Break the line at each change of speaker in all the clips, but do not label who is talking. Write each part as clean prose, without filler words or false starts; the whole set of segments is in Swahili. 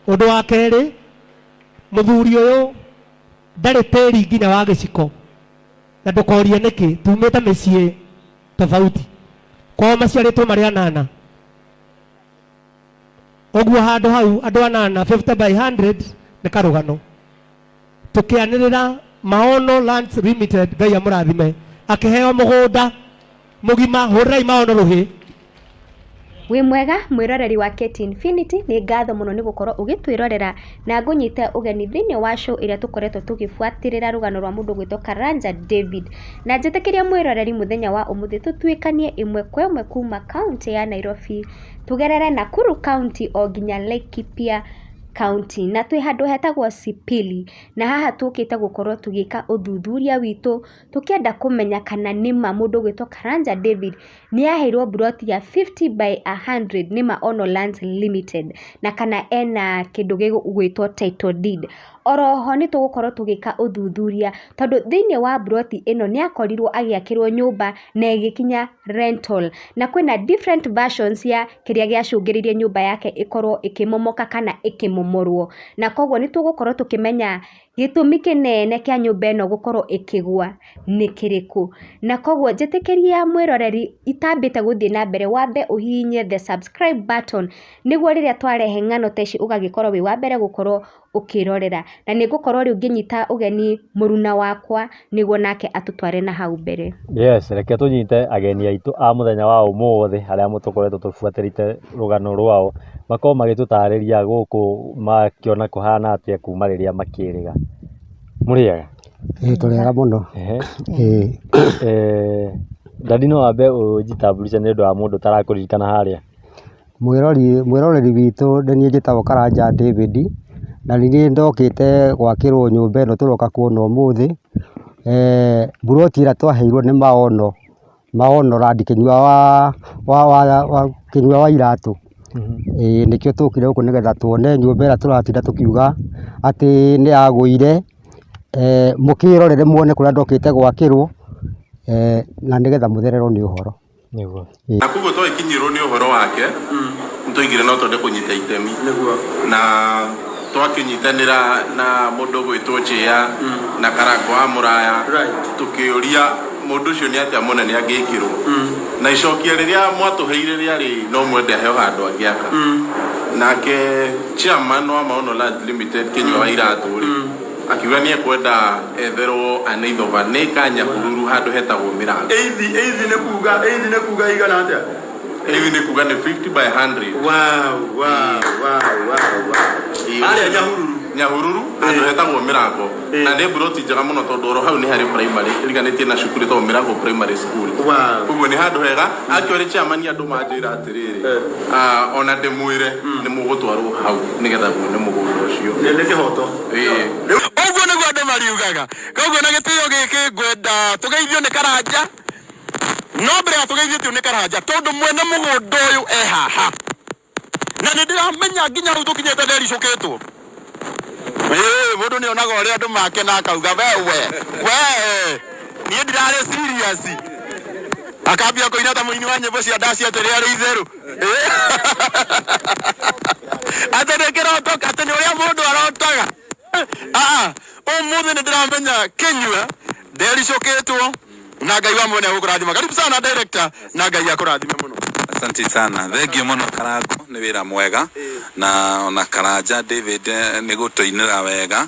Undu wa keri muthuri uyu ndari tiri nginya wa giciko na ndukorie niki tumite micii tofauti kwa maciaritwo mari anana oguo handu hau andu anana 50 by 100 ni karugano tukianirira Maono Lands Limited Ngai amurathime akiheo mugunda mugima hurirai Maono ruhi.
Wi mwega mwiroreri wa Kate Infinity, ni ngatho muno ni gukorwo ugitwirorera na ngunyite ugeni thiini wa show iria tukoretwo tugifuatirira rugano rwa mundu gwitwo Karanja David, na njitikiria mwiroreri muthenya wa umuthi tutwikanie imwe kwa imwe kuma county ya Nairobi tugerere Nakuru County o nginya Laikipia County, na twi handu hetagwo Sipili, na haha tukite gukorwo tugika uthuthuria witu tukienda kumenya kana nima mundu gwitwo Karanja David ni aheirwo broti ya 50 by 100 ni Maono Lands Limited, na kana ena kindu gigwitwo title deed. Oroho ni tugukorwo tugika uthuthuria tondu thiini wa broti ino ni akorirwo agiakirwo nyumba na igikinya rental, na kwina different versions ya kiria giacungiririe nyumba yake ikorwo ikimomoka kana ikimomorwo, na koguo ni tugukorwo tukimenya gitumi kinene kia nyumba ino gukorwo ikigwa ni kiriku. Na koguo njitikiria mwiroreri itambite guthie na mbere wambe uhinye the subscribe button niguo riria twarehe ng'ano teci ugagikorwo wi wa mbere gukorwo ukirorera, na nigukorwo riu nginyita ugeni muruna wakwa niguo nake atutware na hau mbere.
Yes, reke tunyite ageni aitu a muthenya wa umuthi aria mutukoretwo tufuatirite rugano rwao makorwo magitutariria guku makiona kuhana atia kuma riria makiriga. Muriega?
Turiega muno.
Dadi no ambe ujitambulisha ni ndu wa mundu tarakuririkana haria.
Mwiroreri witu ndenie njitagwo Karanja David, na ni ndokite gwakirwo nyumba ino turoka kuona umuthi. Broti ira twaheirwo ni Maono Land kinyua wa iratu. Nikio tukire guku nigetha tuone nyumba ira turatinda tukiuga ati ni agwire. Mukirorere muone kuria ndokite gwakirwo na nigetha muthererwo ni uhoro.
Niguo.
Na kuguo twakinyirwo ni uhoro wake ntuigire no tonde kunyita itemi. Niguo. Na twakinyitanira na mundu gwitwo Njia na Karanja wa Muraya tukiuria mundu ucio ni atia munene angikirwo. Na icokia riria mwatuheire riari no mwende heo handu angiaka. Nake chairman wa Maono Land Limited kinyua wa iratu ri akiuga ni ekwenda etherwo anaithova ni Kanyahururu handu hetagwo Mirango.
Eithi ne kuga igana atia?
Eithi ne kuga ni 50 by 100.
Wow. Ari
Nyahururu handu hetagwo Mirango. Na ni broti njega muno tondu ro hau ni hari primary iriganitie na cukuru to Mirango primary school. Kuguo ni handu hega akiori chairman andu manjira atiriri ona ndimwire ni mugutwarwo hau nigetha muone mugunda ucio
ni kihoto.
Uguo niguo andu mariugaga. Koguo na gitio giki ngwenda tugeithio ni Karanja, no mbere ya tugeithio ni Karanja tondu mwene mugunda uyu haha na ni ndiramenya nginya ru tukinyete ndericukitwo. Mundu ni onaga uria andu make na akauga we ni ndirare serious akambia kuina ta muini wa nyimbo cia ndaci atiria ri itheru atenekera toka atene uria mundu arotaga umuthi ni ndiramenya kinyua ndericukitwo na Ngai wa mwene gukurathima. Karibu sana director na Ngai akurathime muno.
Asante sana. Thengio muno Karangu ni wira mwega na ona Karanja David ni gutoinira wega.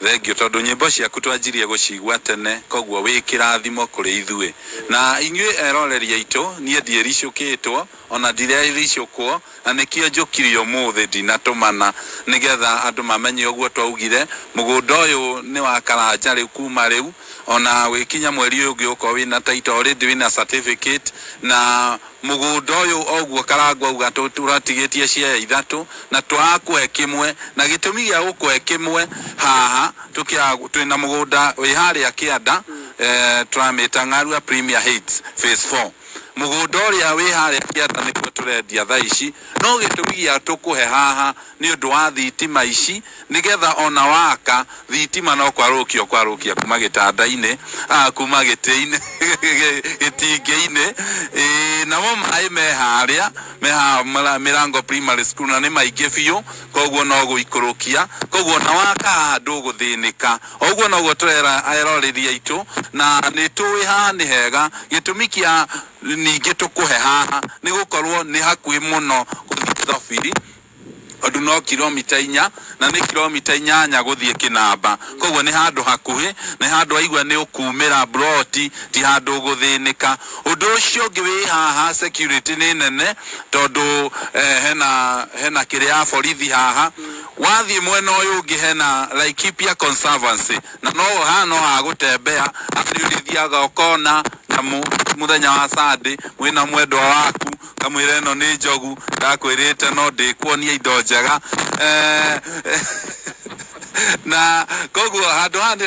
Thengio tondu nyimbo ciaku twanjirie gucigwa tene koguo wi kirathimo kuri ithue na inyue eroreri aitu nie ndiericukitwo ona ndirericukwo na nikio njukirio muthi ndinatumana nigetha andu mamenye uguo twaugire mugunda uyu ni wa Karanja riu kuma riu ona wikinya mweri ungi uko wina title already wina certificate na mugunda uyu oguo Karangwa uga turatigitie cia ithatu na twakwe kimwe na gitumi gia gukwe kimwe haha tukia twina mugunda wi haria kianda turamita Ng'arua Premier Heights phase 4 mugunda uria wi haria kianda nikuo turendia thaa ici no gitumi gia tukuhe haha ni undu wa thitima ici nigetha ona waka thitima no kwarukia kuma gitanda-ini kuma giti-ini gitingi-ini namo mai me haria Mirango Primary School na ni maingi biu koguo no guikurukia koguo na waka nduguthinika oguo no guturera aeroriria itu na ni tuwi haha ni hega gitumi kia ningi tukuhe haha ni gukorwo ni hakui muno guthii thofiri ondu no kilomita 4 na ni kilomita 8 guthii Kinamba koguo ni handu hakuhi ni handu aigua ni ukumira broti ti handu guthinika undu ucio ngi wi haha security ni nene tondu hena kiria borithi haha wathi mwena uyu ungi hena Laikipia Conservancy na no ha gutembea athiurithiaga ukona nyamu muthenya wa Sunday mwina mwendwa waku kamwire ino ni njogu ndakwirite no ndikuonia indo njega na koguo handu handi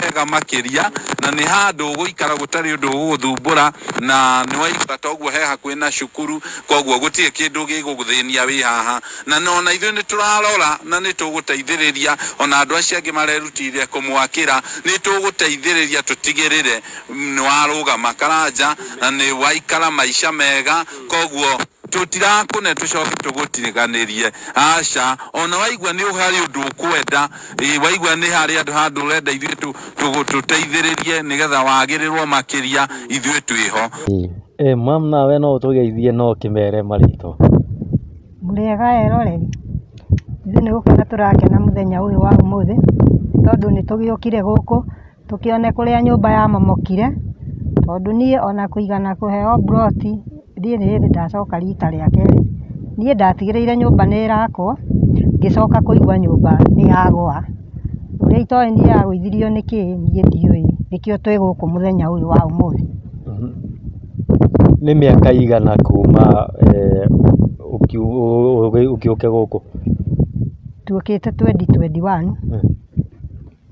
hega makiria na ni handu guikara gutari undu guthumbura na ni waigua toguo he hakuhi na cukuru koguo gutie kindu giguguthinia wi haha na no ithuĩ ni turarora na ni tuguteithĩrĩria ona andu acio angĩ marerutire kumwakira ni tuguteithĩrĩria tutigirire ni warugama Karanja na ni waikara maisha mega koguo tutirakune tucoke tugutiriganirie aca ona waigua ni uhari undu ukwenda waigua ni hari andu handu urenda ithuĩ tuguteithĩrĩrie nigetha wagirirwo makiria ithuĩ twiho
mam nawe no tugeithie no kimere marito
muriega eroreri ithuĩ ni gukena turakena muthenya uyu wa umuthi tondu ni tugiukire guku tukione kuria nyumba ya momokire tondu nie ona kuigana kuheo broti ndiĩ nĩ hĩndĩ ndacoka rita rĩa kerĩ niĩ ndatigĩrĩire nyũmba nĩ ĩrakwo ngĩcoka kũigua nyũmba nĩ yagũa ũrĩa itoĩ niĩ yagũithirio nĩkĩ niĩ ndiũĩ nĩkĩo twĩ gũkũ mũthenya ũyũ wa ũmũthĩ
nĩ mĩaka igana kuma ũkiũke gũkũ
tuũkĩte 2021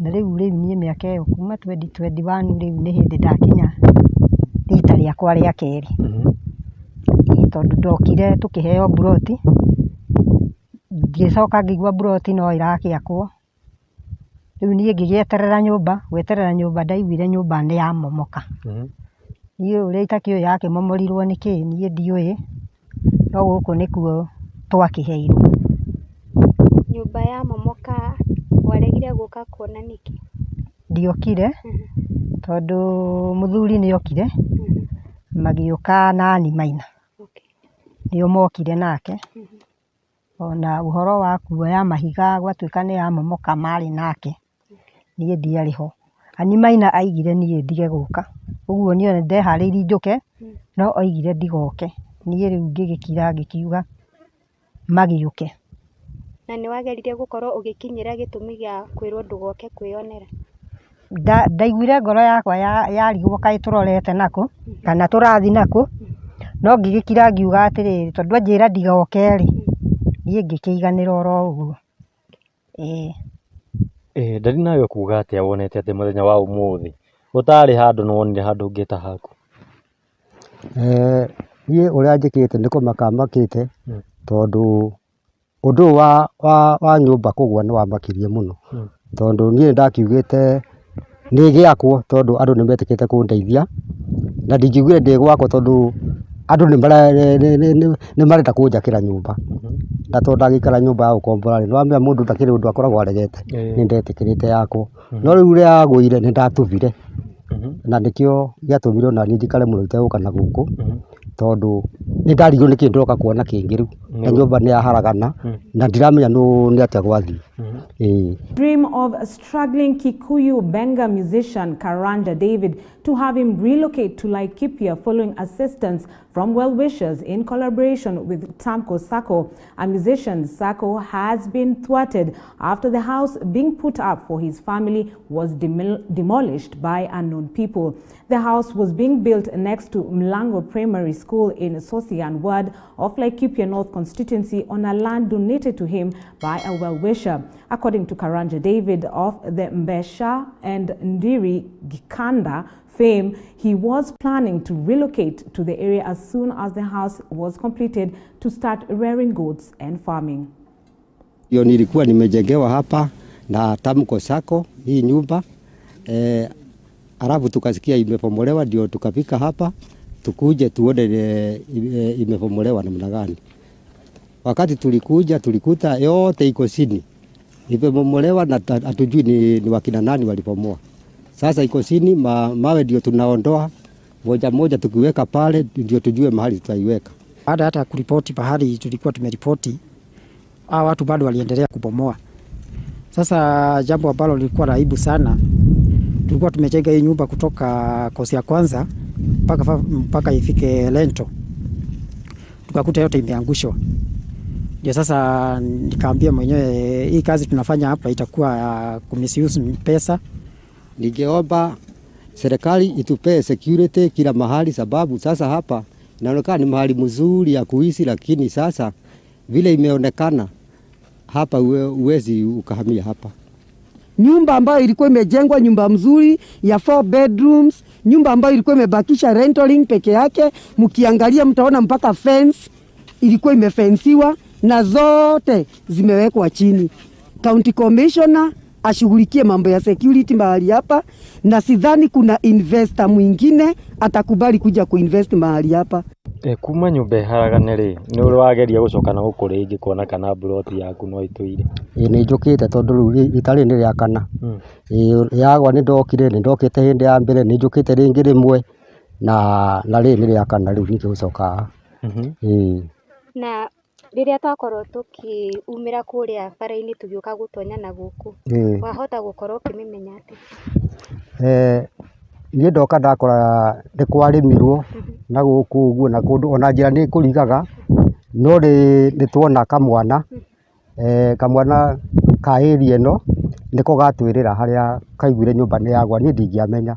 na rĩu niĩ mĩaka ĩyo kuma 2021 rĩu nĩ hĩndĩ ndakinya rita rĩakwa rĩa kerĩ tondu ndokire tukiheo broti ngicoka ngigua broti no irakiakwo riu nie ngigieterera nyumba gweterera nyumba ndaiguire nyumba ni ya momoka nie uria itakio yake momorirwo niki nie ndiui no guku nikuo twakiheirwo
nyumba ya momoka waregire guka kuona niki
ndiokire tondu muthuri ni okire magiuka nani maina nio mokire nake ona uhoro wa kuoya mahiga gwatuika ni ya momoka mari nake nie ndiari ho ani maina aigire nie ndige guka uguo nio ndehariirie njuke no oigire ndigoke nie riu ngigikira ngikiuga magiuke
na ni wagerire gukorwo ugikinyira gitumi gia kwirwo ndugoke kwionera
ndaiguire ngoro yakwa yarigwo kai turorete nako kana turathi nako no ngigikira ngiuga atiriri tondu anjira ndigoke ri nie ngikiiganira oro uguo
ndari nawe kuga atia wonete ati muthenya wa umuthi utari handu no wonire handu ngita haku
nie uria njikite ni kumaka makite tondu undu wa nyumba kugwa ni wamakirie muno tondu nie ndakiugite ni giakwo tondu andu ni metikite kundeithia na ndingiugire ndi gwakwo tondu andu ni marenda kunjakira nyumba na tondu ndagikara nyumba ya ukombora ni wamenya mundu ndakiri undu akoragwo aregete ni ndetikirite yakwo no riu ria yagwire ni ndatuvire na nikio giatumire na njikare muno iteguka na guku tondu ni ndarigwo ni kindu roka kuona kingi riu na nyumba ni yaharagana na ndiramenya ni atia gwathi
Dream of a struggling Kikuyu Benga musician Karanja David to have him relocate to Laikipia following assistance from well-wishers in collaboration with Tamko Sacco. A musician, Sacco has been thwarted after the house being put up for his family was demolished by unknown people. The house was being built next to Mirango Primary School in Sosian ward of Laikipia North constituency on a land donated to him by a well-wisher. According to Karanja David of the Mbesha and Ndiri Gikanda fame, he was planning to relocate to the area as soon as the house was completed to start rearing goats and farming.
Hiyo nilikuwa nimejengewa hapa na tamko sako hii nyumba alafu tukasikia imepomolewa, ndio tukafika hapa tukuje tuone imepomolewa namna gani. Wakati tulikuta yote iko chini imepomolewa na hatujui ni wakina nani walipomoa. Sasa iko chini, mawe ndio tunaondoa moja moja tukiweka pale ndio tujue mahali tutaiweka.
Baada hata kuripoti pahali tulikuwa tumeripoti, watu bado waliendelea kubomoa. Sasa jambo ambalo lilikuwa raibu sana, tulikuwa tumejenga hii nyumba kutoka kosi ya kwanza mpaka ifike lento, tukakuta yote imeangushwa. Ndio sasa nikaambia mwenyewe hii kazi tunafanya hapa itakuwa kumisuse pesa.
Ningeomba serikali itupee security kila mahali, sababu sasa hapa inaonekana ni mahali mzuri ya kuishi, lakini sasa vile imeonekana hapa uwezi ukahamia hapa.
Nyumba ambayo ilikuwa imejengwa, nyumba mzuri ya 4 bedrooms, nyumba ambayo ilikuwa imebakisha renting peke yake, mkiangalia mtaona mpaka fence ilikuwa imefensiwa na zote zimewekwa chini. County Commissioner ashughulikie mambo ya security mahali hapa, na sidhani kuna investor mwingine atakubali kuja kuinvest mahali hapa.
Kuma nyumba haraganere ni uri wageria gucoka na guku ringi kuona kana ploti yaku no ituire.
Ni njukite tondu riu itari ni ria kana. Yagwa ni ndokite hindi ya mbere, ni njukite ringi rimwe na ri ni ria kana riu ni gucoka.
Na riria twakorwo tukiumira kuria bara-ini tugiuka gutonya na guku, wahota gukorwo ukimimenya ati?
Niĩ ndoka ndakora nĩ kwarimirwo na gũkũ ũguo na kũndũ ona njĩra nĩ kũrigaga, no nĩ tuona kamwana ka area ĩno nĩko gatwĩrĩra harĩa kaiguire nyũmba nĩ yagwa, niĩ ndingĩamenya.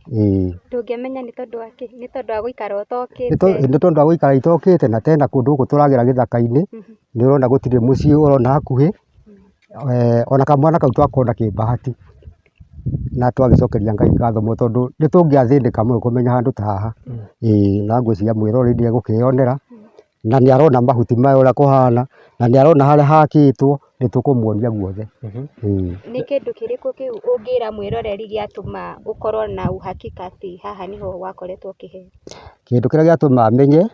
Ndũngĩamenya nĩ tondũ wa kĩ? Nĩ tondũ wa gũikara ũtokĩte?
Nĩ tondũ wa gũikara itokĩte, na tena kũndũ gũkũ tũragera gĩthaka-inĩ nĩ ũrona gũtirĩ mũciĩ ũrona hakuhĩ, ona kamwana kau twakona kĩbahati na twagicokeria Ngai ngatho mo tondu ni tungiathindika muno kumenya handu ta haha. Na ngwiciria mwirori ndi egukionera na ni arona mahuti mayo ura kuhana na ni arona haria hakitwo, ni tukumuonia guothe.
Ni kindu kiriku kiu ungira mwiroreri giatuma ukorwo na uhakika ati haha niho wakoretwo kihe?
Kindu kiria giatuma amenye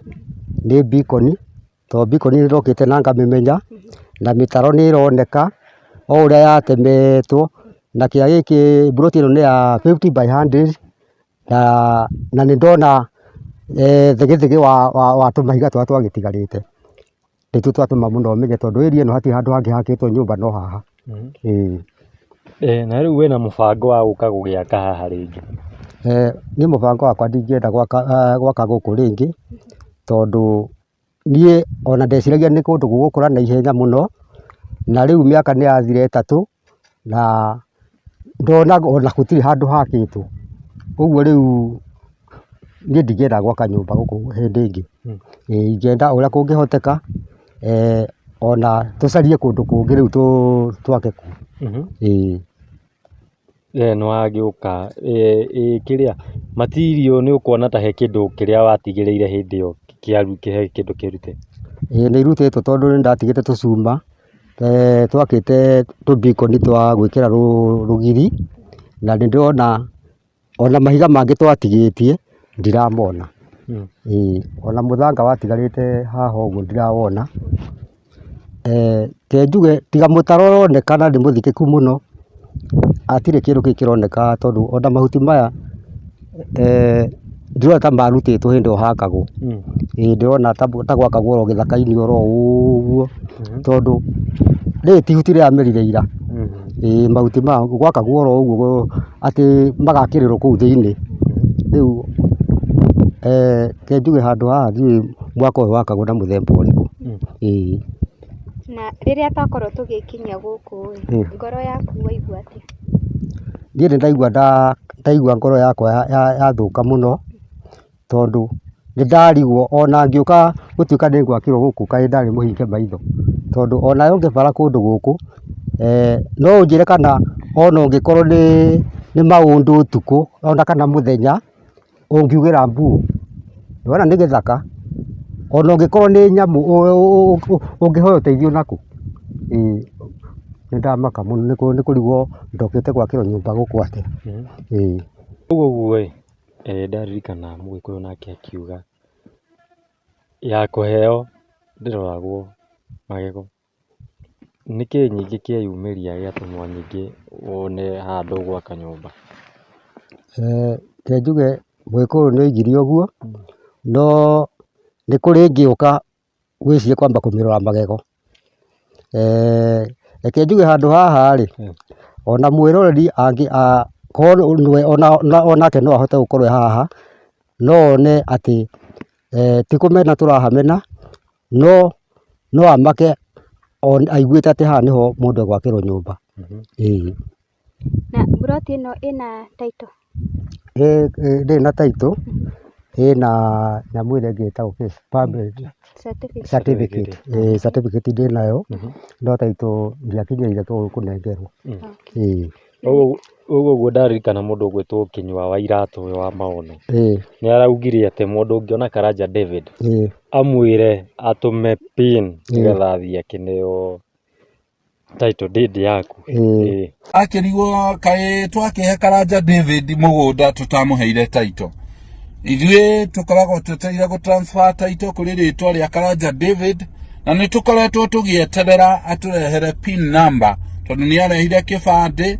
ni beacon, to beacon ni rokite na ngamimenya, na mitaro ni ironeka o uria yatemetwo, na kia giki broti ino ni ya 50 by 100 na ni ndona thigithigi wa tumahiga twa twagitigarite nitu twatuma muno menye tondu area ino hati handu hangi hakitwo nyumba no haha.
Na riu wina mubango wa guka gugiaka haha ringi?
Ni mubango wakwa ndingienda gwaka guku ringi tondu nie ona ndeciragia ni kundu gugukura na ihenya muno, na riu miaka ni yathire 3 na ndona ona gutiri handu hakitwo, uguo riu ni ndingenda gwaka nyumba guku hindi ingi. Ingenda uria kungihoteka ona tucarie kundu kungi riu twake ku.
No agiuka kiria material ni ukona ta he kindu kiria watigiriire hindi yo kihe kindu kirute?
Ni irutitwo tondu ni ndatigite tucuma twakite tubikoni twa gwikira rugiri, na ni ndona ona mahiga mangi twatigitie ndiramona. Ona muthanga watigarite haha uguo ndirawona. Te njuge tiga mutaro uronekana ni muthikiku muno, atire kindu kironeka tondu ona mahuti maya ndirona ta marutitwo hindi o hakagwo. Ndirona ta gwakagwo ro githaka-ini oro uguo tondu ri ti ihuti riamerire ira. Mahuti ma gwakagwo oro uguo ati magakirirwo kuu thiini. Riu ke njuge handu haha thiĩ mwaka ũyũ wakagwo na muthemba ũrĩkũ.
Na riria twakorwo tugikinya guku ngoro yaku waigua atia?
Niĩ nĩ ndaigua ngoro yakwa yathuka muno tondu nĩ ndarigwo ona ngĩũka gũtuĩka nĩ ngwakĩrwo gũkũ kaĩ ndarĩ mũhinge maitho, tondu ona yonge bara kũndũ gũkũ no ũnjĩre kana ona ũngĩkorwo nĩ maũndũ ũtukũ ona kana mũthenya ũngiugĩra mbuu, nĩwona nĩ gĩthaka, ona ũngĩkorwo nĩ nyamũ ũngĩhoya ũteithio nakũ. Nĩ ndamaka mũno nĩ kũrigwo ndokĩte gwakĩrwo nyũmba gũkũ atĩ.
Ũguo ndaririkana Mũgĩkũyũ nake akiuga ya kũheo ndĩroragwo magego. Nĩkĩĩ nyingĩ kĩeyumĩria gĩatũma nyingĩ wone handũ gwaka nyũmba?
Ke njuge Mũgĩkũyũ nĩ oigire ũguo, no nĩ kũrĩ ngĩũka gwĩciria kwamba kũmĩrora magego. Reke njuge handũ haha rĩ, ona mwĩroreri onake no ahote gũkorwo haha, no one atĩ ti kũmena tũrahamena, no amake aiguĩte atĩ haha nĩho mũndũ egwakĩrwo nyũmba.
Na mburoti ĩno ĩna taitũ?
Ndĩrĩ na taitũ, ĩna nyamũ ĩrĩa ĩngĩ ĩtagwo certificate. Certificate ndĩ nayo, no taitũ ndiakinyĩrĩire kũnengerwo.
Ũguo ndaririkana mũndũ ũgwĩtwo Kĩnyua wa Iratũ ũyũ wa Maono, nĩ araugire atĩ mũndũ ũngĩona Karanja David amwĩre atũme pin nĩgetha athiĩ akĩneo title deed yaku.
Akĩrigwo kaĩ twakĩhe Karanja David mũgũnda tũtamũheire title. Ithuĩ tũkoragwo twetereire gũtransfer title kũrĩ rĩtwa rĩa Karanja David, na nĩ tũkoretwo tũgĩeterera atũrehere pin number tondũ nĩ arehire kĩbandĩ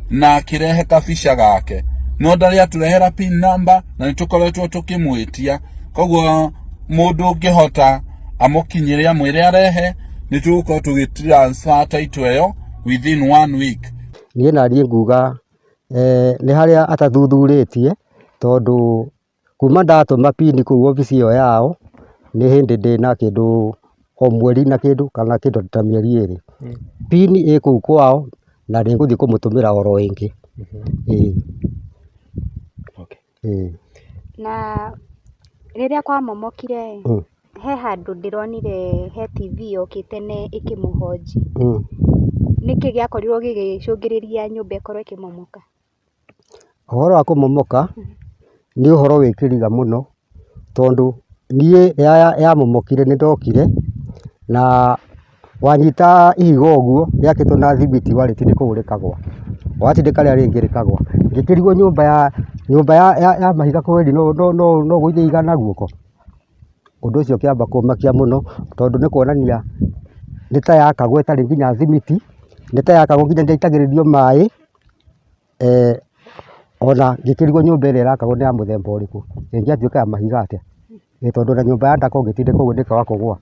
na akĩrehe kabica gake, no ndarĩ atũrehera pin number na nĩ tũkoretwo tũkĩmwĩtia. Koguo mũndũ ũngĩhota amũkinyĩre amwĩre arehe, nĩ tũgũkorwo tũgĩtransfer title ĩyo within 1 week.
Niĩ nariĩ nguga nĩ harĩa atathuthurĩtie, tondũ kuma ndatũma pin kũu obici ĩyo yao nĩ hĩndĩ ndĩ na kĩndũ o mweri na kĩndũ kana kĩndũ ta mĩeri ĩrĩ. Pin ĩ kũu kwao na nĩ ngũthiĩ kũmũtũmĩra oro ĩngĩ.
Na rĩrĩa kwamomokire he handũ ndĩronire he TV yokĩte ĩkĩmũhonji. Nĩkĩ gĩakorirwo gĩgĩcũngĩrĩria nyũmba ĩkorwo ĩkĩmomoka?
Ũhoro wa kũmomoka nĩ ũhoro wĩ kĩriga mũno, tondũ niĩ yamomokire nĩ ndokire na wanyita ihiga ũguo rĩakĩtwo na thimiti warĩtindĩ kũu rĩkagwa, watindĩka rĩrĩa rĩngĩ rĩkagwa, ngĩkĩrigwo nyũmba ya mahiga kweri no gũithia igana guoko. Ũndũ ũcio ũkĩamba kũmakia mũno, tondũ nĩ kuonania nĩ ta yakagwo ĩtarĩ nginya thimiti, nĩ ta yakagwo nginya ndĩaitagĩrĩrio maĩ. Ona ngĩkĩrigwo nyũmba ĩrĩa ĩrakagwo nĩ ya mũthemba ũrĩkũ, ĩngĩatuĩka ya mahiga atĩa, tondũ na nyũmba ya ndakwa ũngĩtindĩka ũguo ndĩkaga kũgwa.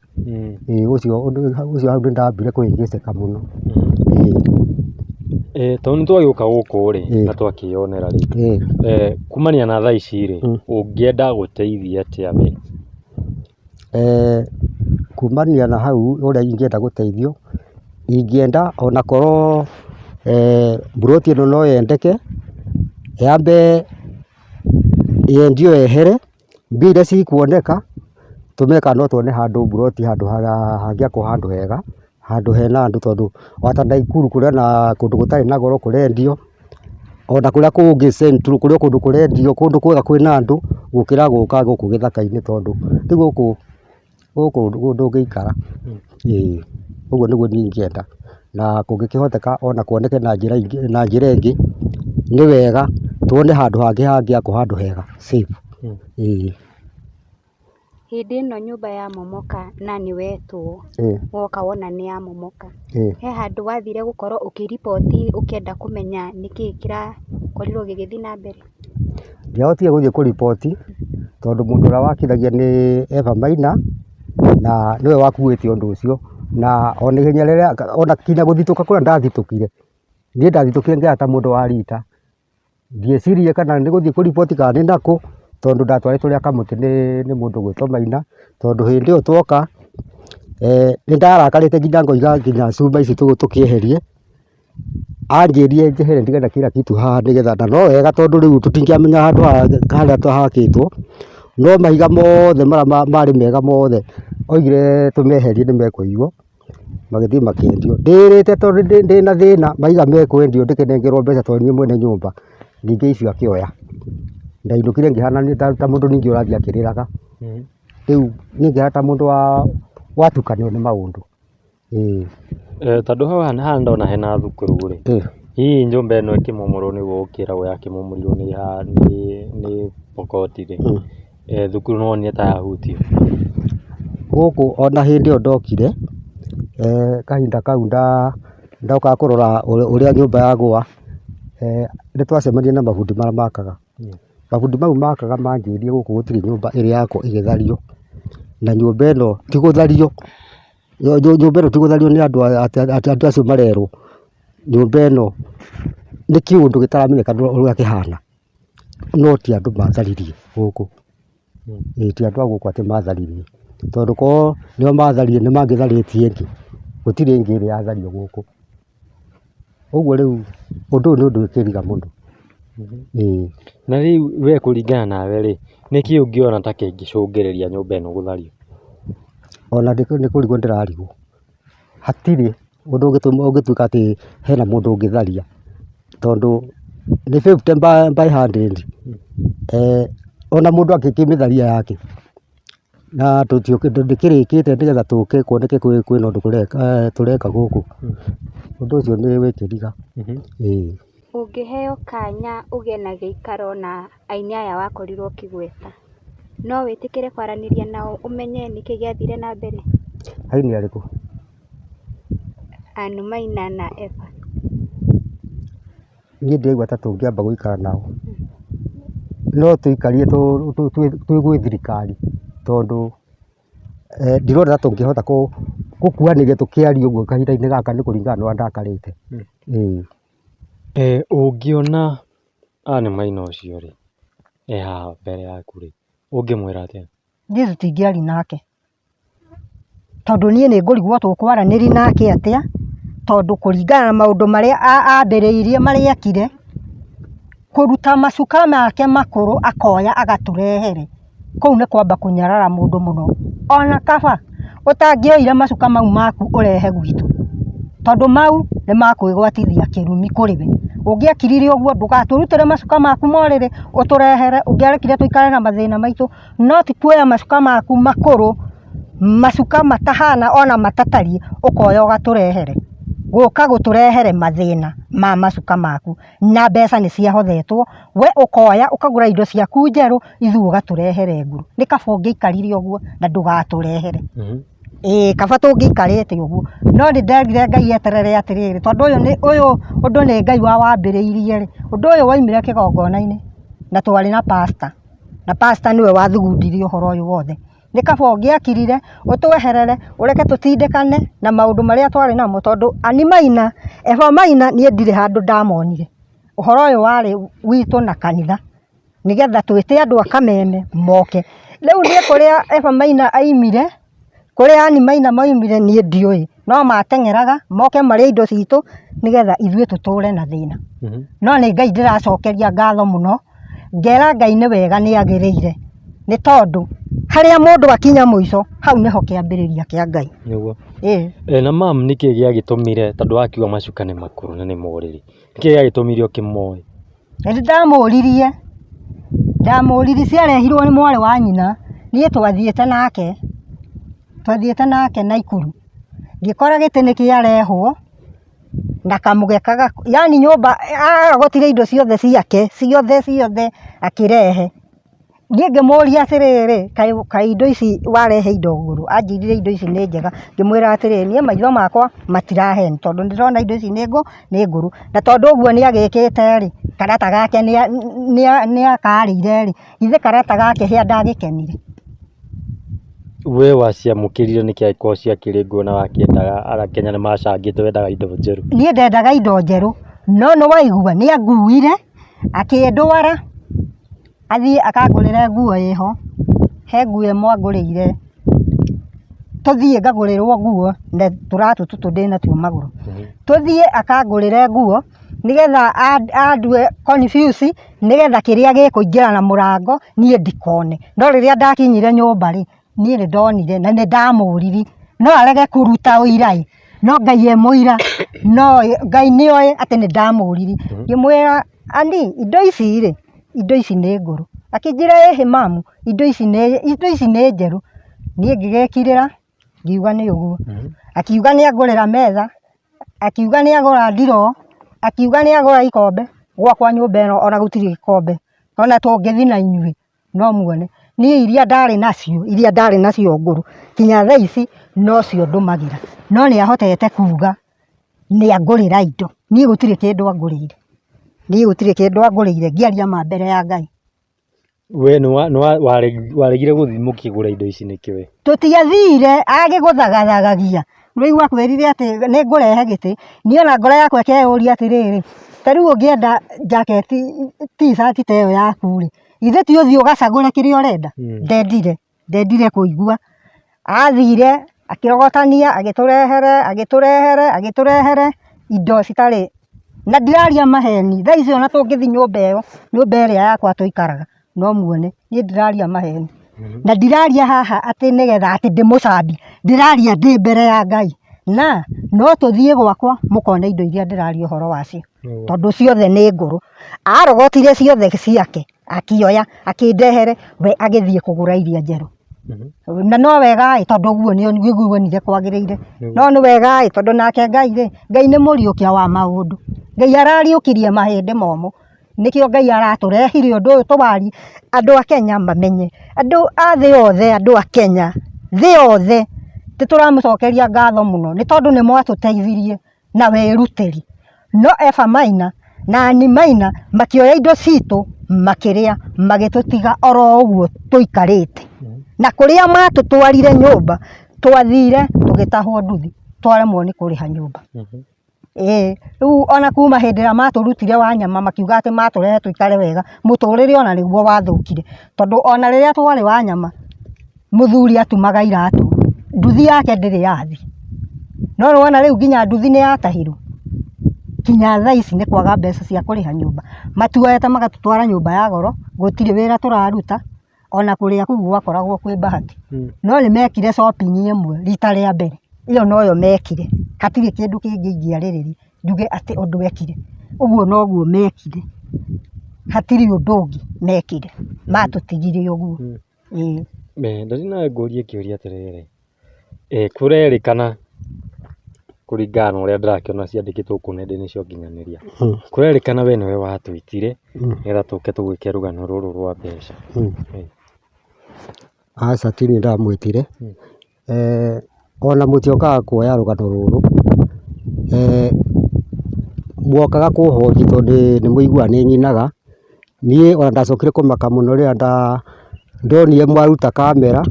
Ũcio hau nĩndambire kũhĩngĩcĩka mũno.
Tondũ nĩ twagĩũka gũkũ rĩ na twakĩyonera rĩ, kumania na thaa ici rĩ, ũngĩenda gũteithia atĩa we?
Kumania na hau ũrĩa ingĩenda gũteithio, ingĩenda onakorwo mburoti ĩno no yendeke, yambe yendio yehere, mbia iria cikuoneka tũmeka no tuone handũ mburoti handũ hangĩakwo handũ hega, handũ hena andũ, tondũ wata Naikuru kũrĩa na kũndũ gũtarĩ na goro kũrendio, ona kũrĩa kũngĩ Central kũrĩa kũndũ kũrendio kũndũ kwega kwĩna andũ gũkĩra gũka gũkũ gĩthaka-inĩ, tondũ ti gũkũ ndũngĩikara. Ũguo nĩguo niĩ ingĩenda, na kũngĩkĩhoteka ona kuoneke na njĩra ĩngĩ nĩ wega, tuone handũ hangĩ hangĩakwo handũ hega safe.
Hĩndĩ ĩno nyũmba ya momoka na nĩ wetwo woka wona nĩ ya momoka, he handũ wathire gũkorwo ũkĩriboti ũkĩenda kũmenya nĩkĩĩ kĩrakorirwo gĩgĩthiĩ na mbere?
Ndiahotire gũthiĩ kũriboti, tondũ mũndũ ũrĩa wakithagia nĩ Eva Maina, na nĩwe wakuĩte ũndũ ũcio, na ona ihenya rĩrĩa ona kinya gũthitũka kũrĩa ndathitũkire, niĩ ndathitũkire ngĩhana ta mũndũ wa rita, ndiecirie kana nĩ gũthiĩ kũriboti kana nĩ nakũ, tondũ ndatwarĩtwo rĩa kamũtĩ nĩ mũndũ ũgwĩtwo Maina, tondũ hĩndĩ ĩyo twoka nĩ ndarakarĩte nginya ngoiga nginya cumba ici tũkĩeherie, anjĩrire njehere ndigana kila kitu haha nĩgetha, na no wega tondũ rĩu tũtingĩamenya handũ harĩa hakĩtwo, no mahiga mothe marĩa marĩ mega mothe oigire tũmeherie nĩ mekũigwo, magĩthiĩ makĩendio. Ndĩrĩte tondũ ndĩna thĩna maiga mekwendio ndĩkĩnengerwo mbeca tondũ niĩ mwene nyũmba ningĩ icio akĩoya. Ndainũkire ngĩhana ta mũndũ ningĩ ũrathiĩ akĩrĩraga. Rĩu niĩ ngĩhana ta mũndũ watukanio nĩ maũndũ.
Tondũ haha ndona hena thukuru rĩ, hihi nyũmba ĩno ĩkĩmomorwo nĩguo ũkĩragwo yakĩmomorirwo nĩ Pokoti rĩ, thukuru no wonire ta yahutio?
Gũkũ ona hĩndĩ ĩyo ndokire kahinda kau ndoka kũrora ũrĩa nyũmba yagũa, nĩ twacemanirie na mabundi marĩa makaga. Mabundi mau makaga manjĩrire gũkũ gũtirĩ nyũmba ĩrĩ yakwo ĩgĩthario, na nyũmba ĩno ti gũthario, nyũmba ĩno ti gũthario nĩ andũ acio marerwo. Nyũmba ĩno nĩ kĩũndũ gĩtaramenyeka ũrĩa kĩhana, no ti andũ matharirie gũkũ. Ti andũ a gũkũ atĩ matharirie, tondũ korwo nĩo matharirie nĩ mangĩtharĩtie ĩngĩ, gũtirĩ ĩngĩ ĩrĩ yathario gũkũ. Ũguo rĩu ũndũ ũyũ nĩ ũndũ wĩkĩriga mũno.
Na rĩu we kũringana nawe rĩ, nĩkĩ ũngĩona ta kĩngĩcũngĩrĩria nyũmba ĩno gũthario?
Ona nĩ kũrigwo ndĩrarigwo, hatirĩ ũndũ ũngĩtuĩka atĩ hena mũndũ ũngĩtharia, tondũ nĩ 50 by 100. Ona mũndũ angĩkĩmĩtharia yake na ndĩkĩrĩkĩte nĩgetha tũke kuoneke kwĩna ũndũ tũreka gũkũ, ũndũ ũcio nĩ wĩkĩriga.
Ũngĩheo kanya ũgĩe na gĩikaro na aini aya wakorirwo ũkĩgweta, no wĩtĩkĩre kwaranĩria nao ũmenye nĩkĩ gĩathire na mbere?
Aini arĩkũ?
Maina na Eva.
Niĩ ndĩraigua ta tũngĩamba gũikara nao, no tũikarie twĩ gwĩ thirikari, tondũ ndirona ta tũngĩhota gũkuanĩria tũkĩaria ũguo kahinda-inĩ gaka nĩ kũringana na ũrĩa ndakarĩte.
Ũngĩona Maina ũcio rĩ, haha mbere yaku rĩ, ũngĩmwĩra atĩa?
Niĩ tũtingĩaria nake, tondũ niĩ nĩ ngũrigwo tũkwaranĩria nake atĩa, tondũ kũringana na maũndũ marĩa ambĩrĩirie marĩa ekire, kũruta macuka make makũrũ akoya agatũrehere, kũu nĩ kwamba kũnyarara mũndũ mũno. Ona kaba ũtangĩoire macuka mau maku ũrehe gwitũ, tondũ mau nĩ makwĩgwatithia kĩrumi kũrĩ we. Ũngĩekirire ũguo ndũgatũrutĩre macuka maku morĩrĩ ũtũrehere, ũngĩarekire tũikare na mathĩna maitũ, no ti kuoya macuka maku makũrũ, macuka matahana ona matatariĩ, ũkoya ũgatũrehere, gũka gũtũrehere mathĩna ma macuka maku, na mbeca nĩ ciahothetwo, we ũkoya ũkagũra indo ciaku njerũ, ithuĩ ũgatũrehere ngũrũ. Nĩ kaba ũngĩikarire ũguo na ndũgatũrehere. Kaba tũngĩikarĩte ũguo, no nĩ nderire Ngai eterere atĩrĩrĩ, tondũ ũyũ ũndũ nĩ Ngai wambĩrĩirie rĩ, ũndũ ũyũ waumire kĩgongona-inĩ na twarĩ na pastor, na pastor nĩwe wathugundirie ũhoro ũyũ wothe. Nĩ kaba ũngĩakirire ũtweherere, ũreke tũtindĩkane na maũndũ marĩa twarĩ namo, tondũ Maina, Eva Maina niĩ ndirĩ handũ ndamonire. Ũhoro ũyũ warĩ witũ na kanitha, nĩgetha twĩte andũ a Kameme moke. Rĩu niĩ kũrĩa Eva Maina aimire, kũrĩa Maina maumire niĩ ndiũĩ, no mateng'eraga moke marĩa indo citũ nĩgetha ithuĩ tũtũre na thĩna. No nĩ Ngai ndĩracokeria ngatho mũno, ngera Ngai nĩ wega nĩ agĩrĩire, nĩ tondũ harĩa mũndũ akinya mũico hau nĩho kĩambĩrĩria kĩa Ngai.
Na mam, nĩkĩ gĩagĩtũmire, tondũ wakiuga macuka nĩ makũrũ na nĩ morĩrĩ, nĩkĩ gĩagĩtũmire ũkĩmoe?
Ndamũririe ciarehirwo nĩ mwarĩ wa nyina, niĩ twathiĩte nake Naikuru, ngĩkora gĩtĩ nĩ kĩarehwo na kamũgeka, yani nyũmba agotire indo ciothe ciake, ciothe akĩrehe. Niĩ ngĩmũria atĩrĩrĩ, kaĩ indo ici warehe indo ngũrũ? Anjirire indo ici nĩ njega, ngĩmwĩra atĩrĩrĩ, niĩ maitho makwa matiraheni, tondũ ndĩrona indo ici nĩ ngũrũ, na tondũ ũguo nĩ agĩkĩte rĩ, karata gake nĩ akarĩire rĩ, ithe karata gake hĩa ndagĩkenire.
We waciamũkĩrire nĩkĩ angĩkorwo ciakĩrĩ ngũrũ na wakĩendaga Akenya nĩ macangĩte wendaga indo njerũ?
Niĩ ndendaga indo njerũ, no nĩ waigua nĩ anguire akĩndwara athiĩ akangũrĩre nguo ĩho, he nguo ĩmwe angũrĩire, tũthiĩ ngagũrĩrwo nguo na tũratũ tũtũ ndĩnatuo magũrũ, tũthiĩ akangũrĩre nguo nĩgetha andue confuse, nĩgetha kĩrĩa gĩkũingĩra na mũrango niĩ ndikone. No rĩrĩa ndakinyire nyũmba rĩ, niĩ nĩ ndonire na nĩ ndamũririe, no arege kũruta ũira, no Ngai e muira no Ngai nĩ oĩ atĩ nĩ ndamũrire ngĩmwĩra ani indo ici nĩ ngũrũ akĩnjĩra mamu indo ici nĩ njerũ niĩ ngĩgekirĩra ngiuga nĩ ũguo akiuga nĩ agũrĩra metha akiuga nĩ agũra ndiroo akiuga nĩ agũra ikombe gwakwa nyũmba ĩno ona gũtirĩ gikombe ona tũngĩthi na inyuĩ no muone niĩ iria ndarĩ nacio ngũrũ kinya thaa ici no cio ndũmagĩra no nĩ ahotete kuga nĩ angũrĩra indo niĩ gũtirĩ kĩndũ angũrĩire ngĩaria ma mbere ya Ngai.
We waregire gũthiĩ mũkĩgũra indo ici nĩkĩ we?
Tũtiathire agĩgũthagathagagia rĩu akwĩrire atĩ nĩ ngũrehe gĩtĩ niĩ ona ngoro yakwa ĩkeyũria atĩrĩrĩ ta rĩu ũngĩenda jaketi t-shirt ta ĩyo yaku rĩ ithe ti ũthiĩ ũgacagũre kĩrĩa ũrenda ndendire kũigua athire akĩrogotania agĩtũrehere indo citarĩ na ndiraria maheni thaa ici ona tũngĩthi nyũmba ĩrĩa yakwa tũikaraga no muone niĩ ndiraria maheni na ndiraria haha atĩ nĩgetha atĩ ndĩmũcambie ndĩraria ndĩ mbere ya Ngai na no tũthiĩ gwakwa mũkona indo iria ndĩraria ũhoro wacio tondũ ciothe nĩ ngũrũ arogotire ciothe ciake akĩoya akĩndehere we agĩthiĩ kũgũra iria njerũ na no wega tondũ ũguo nĩguo wonire kwagĩrĩire no nĩ wega tondũ nake Ngai nĩ mũriũkia wa maũndũ Ngai arariũkirie mahĩndĩ momũ nĩkĩo Ngai aratũrehire ũndũ ũyũ tũwarie andũ a Kenya mamenye andũ a thĩ yothe andũ a Kenya thĩ yothe tũramũcokeria ngatho mũno nĩ tondũ nĩ mwatũteithirie na wĩrutĩri no Eba Maina na Ani Maina makĩoya indo citũ makĩrĩa magĩtũtiga oro ũguo tũikarĩte na kũrĩa matũtwarire nyũmba twathire tũgĩtahwo nduthi twaremwo nĩ kũrĩha nyũmba rĩu ona kuma hĩndĩ ĩrĩa matũrutire Wanyama makiuga atĩ matũrehe tũikare wega mũtũrĩre ona nĩguo wathũkire tondũ ona rĩrĩa twarĩ Wanyama mũthuri atumaga iratũ nduthi yake ndĩrĩ yathi no wona rĩu nginya nduthi nĩ yatahirwo kinya thaa ici nĩ kwaga mbeca cia kũrĩha nyũmba matuoete magatũtwara nyũmba ya goro gũtirĩ wĩra tũraruta ona kũrĩa kũu gwakoragwo kwĩ bahati no nĩ mekire shopping ĩmwe rita rĩa mbere iyo noyo mekire hatirĩ kĩndũ kĩngĩ ingĩarĩrĩria njuge atĩ ũndũ wekire ũguo noguo mekire hatirĩ ũndũ ũngĩ mekire matũtigire ũguo
ndarĩ nawe ngũrie kĩũria atĩrĩrĩ kũrerĩkana kũringana na ũrĩa ndĩrakĩona ciandĩkĩtwo kũu nenda-inĩ cia ũkinyanĩria kũrerĩkana we nĩwe watwĩtire nĩgetha tũke tũgwĩke rũgano rũrũ rwa mbeca.
Aca ti niĩ ndamwĩtire ona mũtiokaga kuoya rũgano rũrũ mwokaga kũhoji tondũ nĩ mũiguaga nĩ nyinaga niĩ ona ndacokire kũmaka mũno rĩrĩa ndonire mwaruta kamera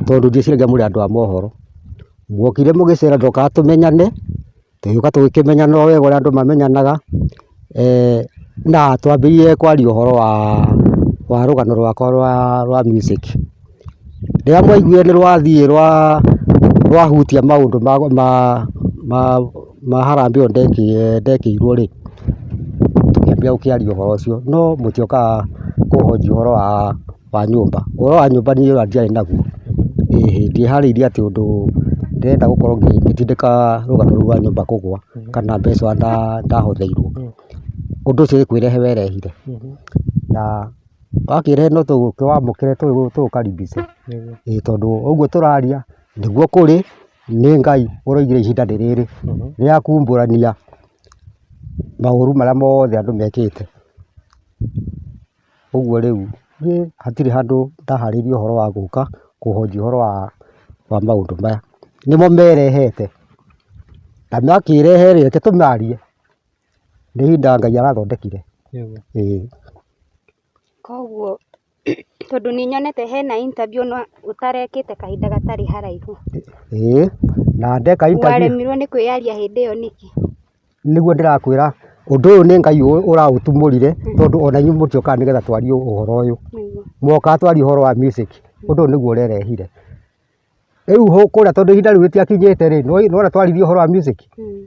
tondũ ndiciragia mũrĩ andũ a mohoro mwokire mũgĩcera ndokaga tũmenyane tũgĩũka tũgĩkĩmenyana o wega ũrĩa andũ mamenyanaga na twambĩrĩirie kwaria ũhoro wa rũgano rwakwa rwa music rĩrĩa mwaiguire nĩ rwathiĩ rwahutia maũndũ ma harambĩ ndekĩirwo rĩ tũkĩambia gũkĩaria ũhoro ũcio no mũtiokaga kũhoji ũhoro wa nyũmba ũhoro wa nyũmba niĩ ona ndiarĩ naguo ndiĩharĩirie atĩ ũndũ ndĩrenda gũkorwo ngĩtindĩka rũgano rũu rwa nyũmba kũgũa kana mbeca ndahotheirwo ũndũ ũcio wĩkwĩrehe werehire na wakĩrehe no tũwamũkĩre tũũkaribishe tondũ ũguo tũraria nĩguo kũrĩ nĩ Ngai ũroigire ihinda rĩrĩ rĩa kumbũrania maũru marĩa mothe andũ mekĩte ũguo rĩu hatirĩ handũ ndaharĩirie ũhoro wa gũka kũhoji ũhoro wa maũndũ maya nĩmo merehete na makĩrehe reke tũmarie nĩ ihinda Ngai arathondekire.
Koguo tondũ nĩ nyonete hena interview no utarekĩte kahinda gatarĩ haraihu
na ndeka interview
waremirwo nĩ kwĩyaria hĩndĩ ĩyo nĩkĩ
nĩguo ndĩrakwĩra ũndũ ũyũ nĩ Ngai ũraũtumũrire tondũ ona inyuĩ mũtiokaga nĩgetha twarie ũhoro ũyũ mwokaga twarie ũhoro wa music ũndũ ũyũ nĩguo ũrerehire rĩu kũrĩa tondũ ihinda rĩu rĩtiakinyĩte rĩ nĩwona twaririe ũhoro wa music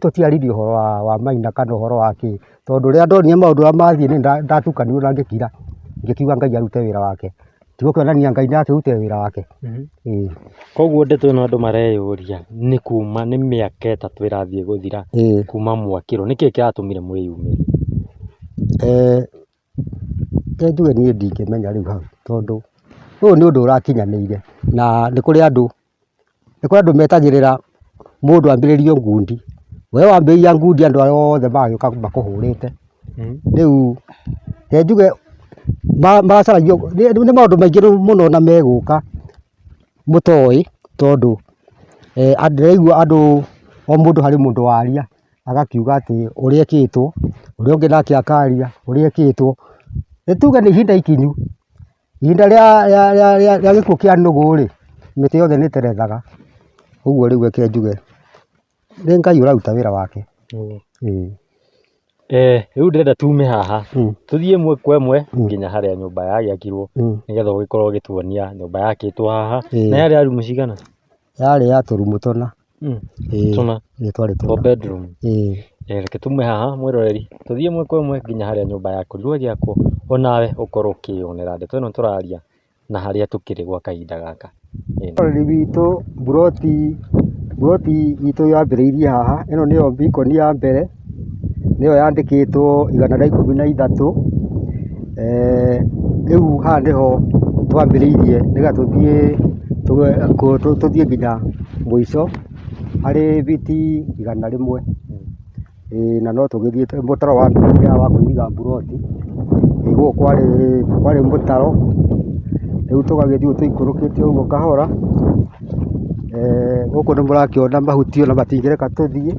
tũtiaririe ũhoro wa Maina kana ũhoro wa kĩ tondũ rĩrĩa ndonire maũndũ ũrĩa mathiĩ nĩ ndatukanirwo na ngĩkiuga Ngai arute wĩra wake tigũkĩonania Ngai nake rute wĩra wake.
Koguo ndeto ĩno andũ mareyũria nĩ kuma nĩ mĩaka ĩtatũ ĩrathiĩ gũthira kuma mwakĩrwo, nĩkĩ kĩratũmire mwĩyumĩrie?
Njuge niĩ ndingĩmenya rĩu hau, tondũ ũyũ nĩ ũndũ ũrakinyanĩire, na nĩ kũrĩ andũ metagĩrĩra mũndũ ambĩrĩrio ngundi. Wewe wambĩrĩria ngundi andũ arĩa othe magĩũka makũhũrĩte. Rĩu njuge macaragio nĩ maũndũ maingĩ mũno na megũka mũtoĩ, tondũ ndĩraigua andũ o mũndũ harĩ mũndũ waria agakiuga atĩ ũrĩa ĩkĩtwo, ũrĩa ũngĩ nake akaria ũrĩa ĩkĩtwo. Nĩtuge nĩ ihinda ikinyu, ihinda rĩa gĩkuũ kĩa nũgũ-rĩ, mĩtĩ yothe nĩterethaga. Ũguo rĩu reke njuge nĩ Ngai ũraruta wĩra wake.
Rĩu ndĩrenda tume haha tũthiĩ ĩmwe kwa ĩmwe nginya harĩa nyũmba yagĩakirwo, nĩgetha ũgĩkorwo ũgĩtuonia nyũmba yakĩtwo haha. Na yarĩ ya rumu cigana?
Yarĩ ya tũrumu tũna.
Tũna?
Twarĩ tũna.
4 bedroom. Reke tume haha mwĩroreri, tũthiĩ ĩmwe kwa ĩmwe nginya harĩa nyũmba yakorirwo ĩgĩakwo, onawe ũkorwo ũkĩyonera ndeto ĩno tũraria na harĩa tũkĩrĩ gwa kahinda gaka.
Bũrũri witũ buroti itũ yambĩrĩirie haha. Ĩno nĩyo mbikoni ya mbere, nĩyo yandĩkĩtwo 113. Rĩu haha nĩho twambĩrĩirie nĩgetha tũthiĩ nginya mũico harĩ biti 100. Na no tũgĩthiĩ mũtaro wambĩrĩria wa kũiga buroti, gũkũ kwarĩ mũtaro, rĩu tũgagĩthiĩ tũikũrũkĩte ũguo kahora. Gũkũ nĩmũrakĩona mahuti ona matingĩreka tũthiĩ,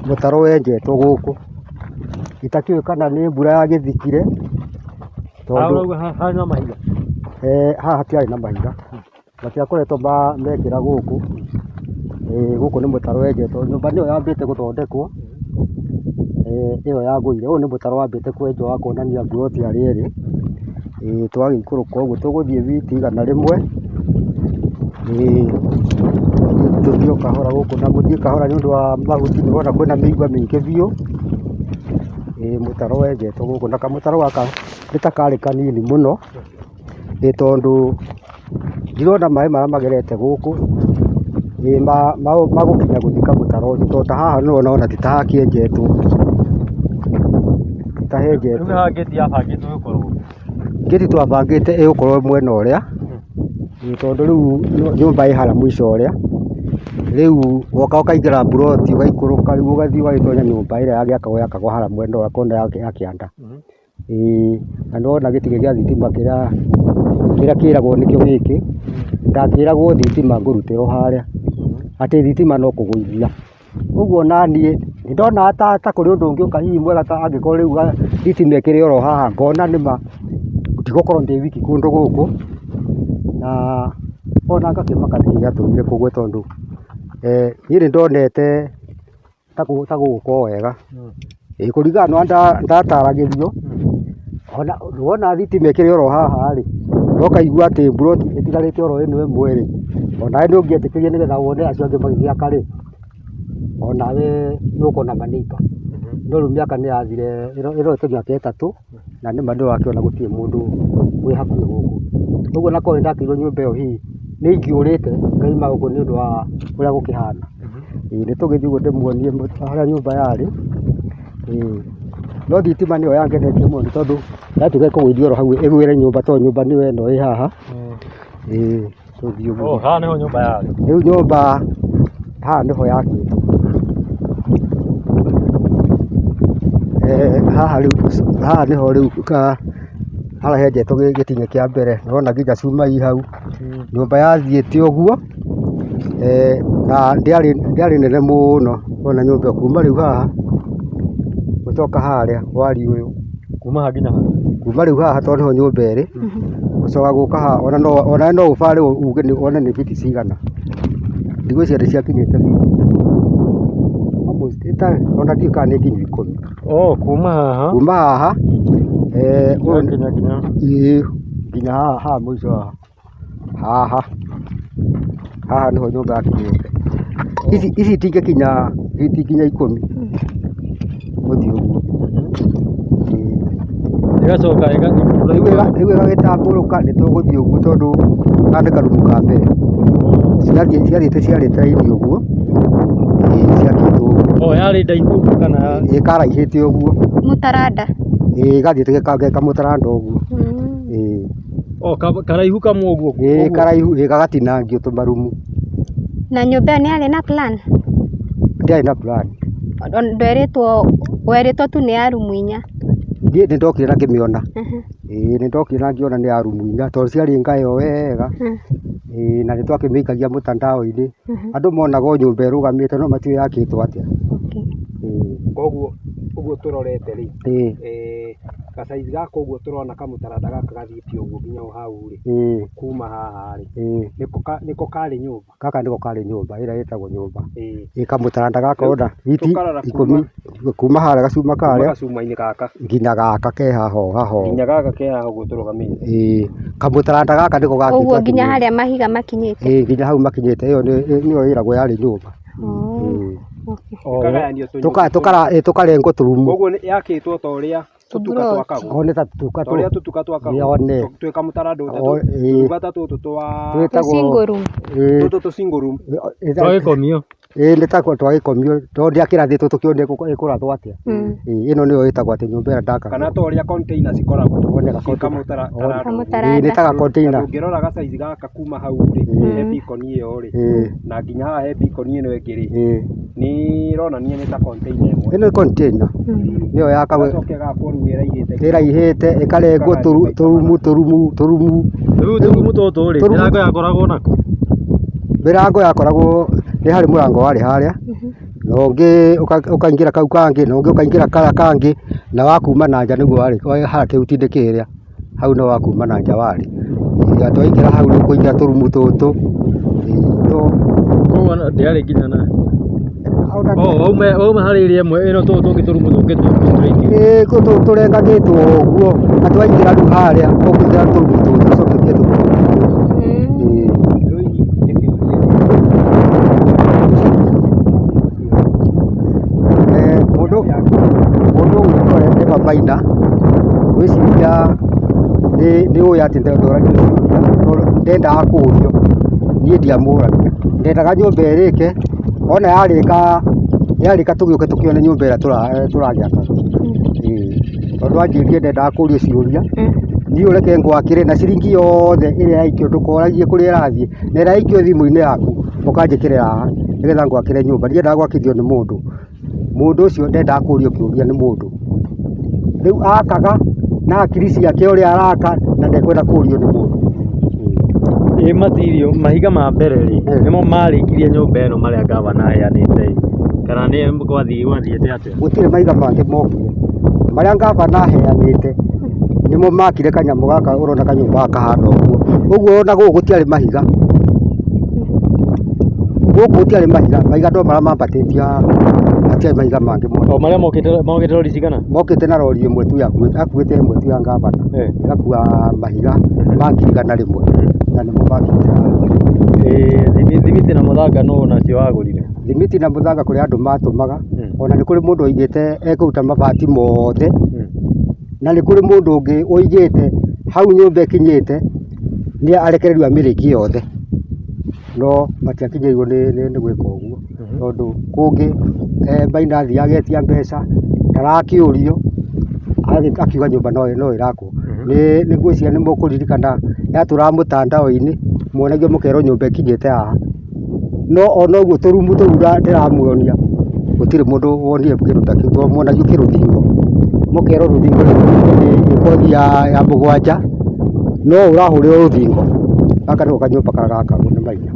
mũtaro wenjetwo gũkũ, itakĩũĩ kana nĩ mbura yagĩthikire, tondũ haha hatiarĩ na mahiga, matiakoretwo mekĩra gũkũ. Gũkũ nĩ mũtaro wenjetwo, nyũmba nĩyo yambĩte gũthondekwo, ĩyo yagũire. Ũyũ nĩ mũtaro wambĩte kwenjwo wa kuonania buroti harĩa ĩrĩ. Twagĩikũrũka ũguo tũgũthiĩ biti 100. Tũthiĩ o kahora gũkũ, na gũthiĩ kahora nĩũndũ wa mahuti, nĩwona kwĩna mĩigua mĩingĩ biũ. Mũtaro wenjetwo gũkũ, na kamũtaro gaka nĩtakarĩ kanini mũno, tondũ ndirona maĩ marĩa magerete gũkũ magũkinya gũthika mũtaro ũcio, tondũ ta haha nĩwona ona ti ta hakĩenjetwo, ti ta henjetwo.
Rĩu haha ngĩti yabangĩtwo gũkorwo?
Ngĩti twabangĩte ĩgũkorwo mwena ũrĩa, tondũ rĩu nyũmba ĩ harĩa mũico ũrĩa. Rĩu woka ũkaingĩra buroti ũgaikũrũka, rĩu ũgathiĩ ũgagĩtonya nyũmba ĩrĩa yagĩakagwo harĩa mwena ũrĩa kona ya kĩanda. Na nĩwona gĩtugĩ gĩa thitima kĩrĩa kĩragwo nĩkĩo gĩkĩ. Ndakĩragwo thitima ngũrutĩrwo harĩa, atĩ thitima no kũgũithia. Ũguo naniĩ nĩndona ta kũrĩ ũndũ ũngĩũka hihi mwega, ta angĩkorwo rĩu thitima ĩkĩrĩ oro haha, ngona nĩma ndigũkorwo ndĩ wiki kũndũ gũkũ, na ona ngakĩmaka nĩkĩ gĩatũmire kũgwe, tondũ niĩ nĩndonete ta gũgũkorwo wega. Kũringana na ndataragĩrio, wona thitima ĩkĩrĩ oro haha-rĩ, ũkaigua atĩ buroti ĩtigarĩte oro ĩno ĩmwe-rĩ, onawe nĩũngĩetĩkĩria nĩgetha wone acio angĩ magĩgĩaka-rĩ, onawe nĩũkuona maneiba. No rĩu mĩaka nĩyathire, ĩroete mĩaka 3, na nĩma nĩũrakĩona gũtirĩ mũndũ wĩ hakuhĩ gũkũ. Ũguo nakorwo nĩndakĩirwo nyũmba ĩyo hihi nĩingĩũrĩte ngaima gũkũ nĩũndũ wa ũrĩa gũkĩhana. Nĩtũgĩthiĩ ũguo ndĩmuonie harĩa nyũmba yarĩ. No thitima nĩyo yangenetie mũno, tondũ yatuĩka ĩkũgũithia oro hau ĩgwĩre nyũmba, tondũ nyũmba nĩyo ĩno ĩ haha. Tũthiĩ ũguo.
Haha nĩho nyũmba yarĩ?
Rĩu nyũmba haha nĩho yakĩtwo. Haha nĩho rĩu harĩa henjetwo gĩtina kĩa mbere, nĩwona nginya cuma i hau. Nyũmba yathiĩte ũguo, na ndĩarĩ nene mũno. Wona nyũmba kuma rĩu haha gũcoka harĩa wariĩ ũyũ,
kuma haha nginya haha,
kuma rĩu haha tondũ nĩho nyũmba ĩrĩ, gũcoka gũka haha, ona no ũbare uge wone nĩ biti cigana. Ndigwĩciria nĩciakinyĩte ona ndiũĩ kana nĩ nginyu 10.
Kuma haha?
Kuma haha
nginya
haha mũico haha. Haha nĩho nyũmba yakinyĩte. Ici itingĩkinya biti nginya 10 gũthiĩ ũguo.
igacoka
rĩu ĩgagĩtambũrũka nĩ tũgũthiĩ ũguo tondũ kana nĩ karumu ka mbere ciathiĩte ciarĩ traini ũguo ciakĩtwo ũguo
yarĩ ndaihu kana
karaihĩte ũguo
mũtaranda
gathiĩte kamũtaranda ũguo
karaihu kamwe ũguo
karaihu gagatinangio tũmarumu.
Na nyũmba nĩ yarĩ na plan?
Ndiarĩ na plan.
Werĩtwo tu nĩ ya rumu 4?
Niĩ nĩ ndokire na ngĩmĩona. Nĩ ndokire na ngĩona nĩ ya rumu 4 tondũ ciarĩ ngayo wega. Na nĩ twakĩmĩikagia mũtandao-inĩ. Andũ monaga nyũmba ĩrũgamĩte no matiũĩ yakĩtwo atĩa.
Koguo ũguo tũrorete rĩ gacaithi gaka ũguo tũrona kamũtaranda gaka gathiĩte ũguo nginya hau rĩ kuma haha rĩ nĩko karĩ nyũmba?
Gaka nĩko karĩ nyũmba ĩrĩa ĩtagwo nyũmba. Kamũtaranda gaka ona biti 10 kuma harĩa gacuma karĩa
gacumainĩ gaka
nginya gaka ke haha
nginya gaka ke haha ũguo tũrũgamĩte.
Kamũtaranda gaka nĩko gakĩtwo
ũguo nginya harĩa mahiga makinyĩte?
Nginya hau makinyĩte ĩyo nĩyo ĩragwo yarĩ nyũmba. Tũkarengwo tũrumu.
Koguo yakĩtwo ta ũrĩa tũtuka twakagwo.
Nĩ ta tũtuka
twakagwo twĩ kamũtaranda tũtuka tũtũ twa single room
twagĩkomio.
Nĩ ta twagĩkomio tondũ ndiakĩrathĩtwo tũkĩone ĩkũrathwo atĩa. Ĩno nĩyo ĩtagwo atĩ nyũmba ĩrĩa ndaka
kana ta ũrĩa container cikoragwo kamũtaranda.
Nĩ ta container.
Ũngĩrora gacaithi gaka kuma hau rĩ he beacon ĩyo rĩ na nginya haha he beacon ĩno ĩngĩ rĩ nĩ ĩronania nĩ ta container ĩmwe.
Ĩno nĩ container nĩyo yakagwo ĩraihĩte ĩkarengwo tũrumu.
Rĩu tũrumu tũtũ rĩ mĩrango yakoragwo nako?
Mĩrango yakoragwo nĩ harĩ mũrango warĩ harĩa na ũngĩ ũkaingĩra kau kangĩ na ũngĩ ũkaingĩra kara kangĩ na wakuma na nja nĩguo warĩ harĩa kĩhuti-inĩ kĩrĩa hau no wakuma na nja warĩ. Twaingĩra hau nĩ ũkũingĩra tũrumu tũtũ.
Koguo ndĩarĩ nginya na wauma harĩ ĩrĩa ĩmwe ĩno tũngĩ tũrumu tũngĩ
tũrengagĩtwo ũguo na twaingĩra rĩu harĩa ũkũingĩra tũrumu tũtũ tũcoke tũtũ. Mũndũ ũyũ nĩ Maina gwĩciria nĩ ũĩ atĩ ndoragia ciũria ndendaga kũũrio niĩ ndiamũragia ndendaga nyũmba ĩrĩke ona yarĩka tũgĩũke tũkĩone nyũmba ĩrĩa tũragĩaka. Tondũ anjĩrire ndendaga kũũrio ciũria niĩ ũreke ngwakĩre na ciringi yothe ĩrĩa yaikio ndũkoragie kũrĩa ĩrathiĩ na ĩrĩa yaikio thimũ-inĩ yaku ũkanjĩkĩrĩra haha nĩgetha ngwakĩre nyũmba. Ndiendaga gwakithio nĩ mũndũ ũcio ndendaga kũũrio kĩũria nĩ mũndũ. Rĩu akaga na akiri ciake ũrĩa araka na ndekwenda kũũrio nĩ mũndũ.
Material mahiga ma mbere rĩ nĩmo marĩkirie nyũmba ĩno marĩa ngavana aheanĩte kana nĩ gwathiĩte atĩa?
Gũtirĩ mahiga mangĩ mokire marĩa ngavana aheanĩte nĩmo makire kanyamũ gaka ũrona kanyũmba gaka hana ũguo ona gũkũ gũtiarĩ mahiga. Gũkũ gũtiarĩ mahiga no marĩa mambatĩtio haha matiarĩ mahiga mangĩ mothe.
Marĩa mokĩte rori cigana?
Mokĩte na rori ĩmwe tu akuĩte ĩmwe tu ya ngavana ĩgakua mahiga ma ngiri igana rĩmwe na nĩmo makire haha.
Thimiti na mũthanga nũ nacio wagũrire?
Thimiti na mũthanga kũrĩ andũ matũmaga ona nĩ kũrĩ mũndũ ũigĩte ekũruta mabati mothe na nĩ kũrĩ mũndũ ũngĩ ũigĩte hau nyũmba ĩkinyĩte nĩ arekererio amĩrĩkie yothe no matiakinyĩirwo nĩ gwĩka ũguo tondũ kũngĩ Maina athiaga agetia mbeca ndarakĩũrio akiuga nyũmba no ĩrakwo. Nĩ ngwĩciria nĩ mũkũririkana yatũraga mũtandao-inĩ monagio mũkerwo nyũmba ĩkinyĩte haha no ona ũguo tũrumu tũu ndĩramuonia gũtirĩ mũndũ wonire kĩndũ ta kĩu tondũ monagio kĩrũthingo mũkerwo rũthingo nĩ kothi ya mũgwanja no ũrahũrĩrwo rũthingo gaka nĩko kanyũmba gakagwo nĩ Maina.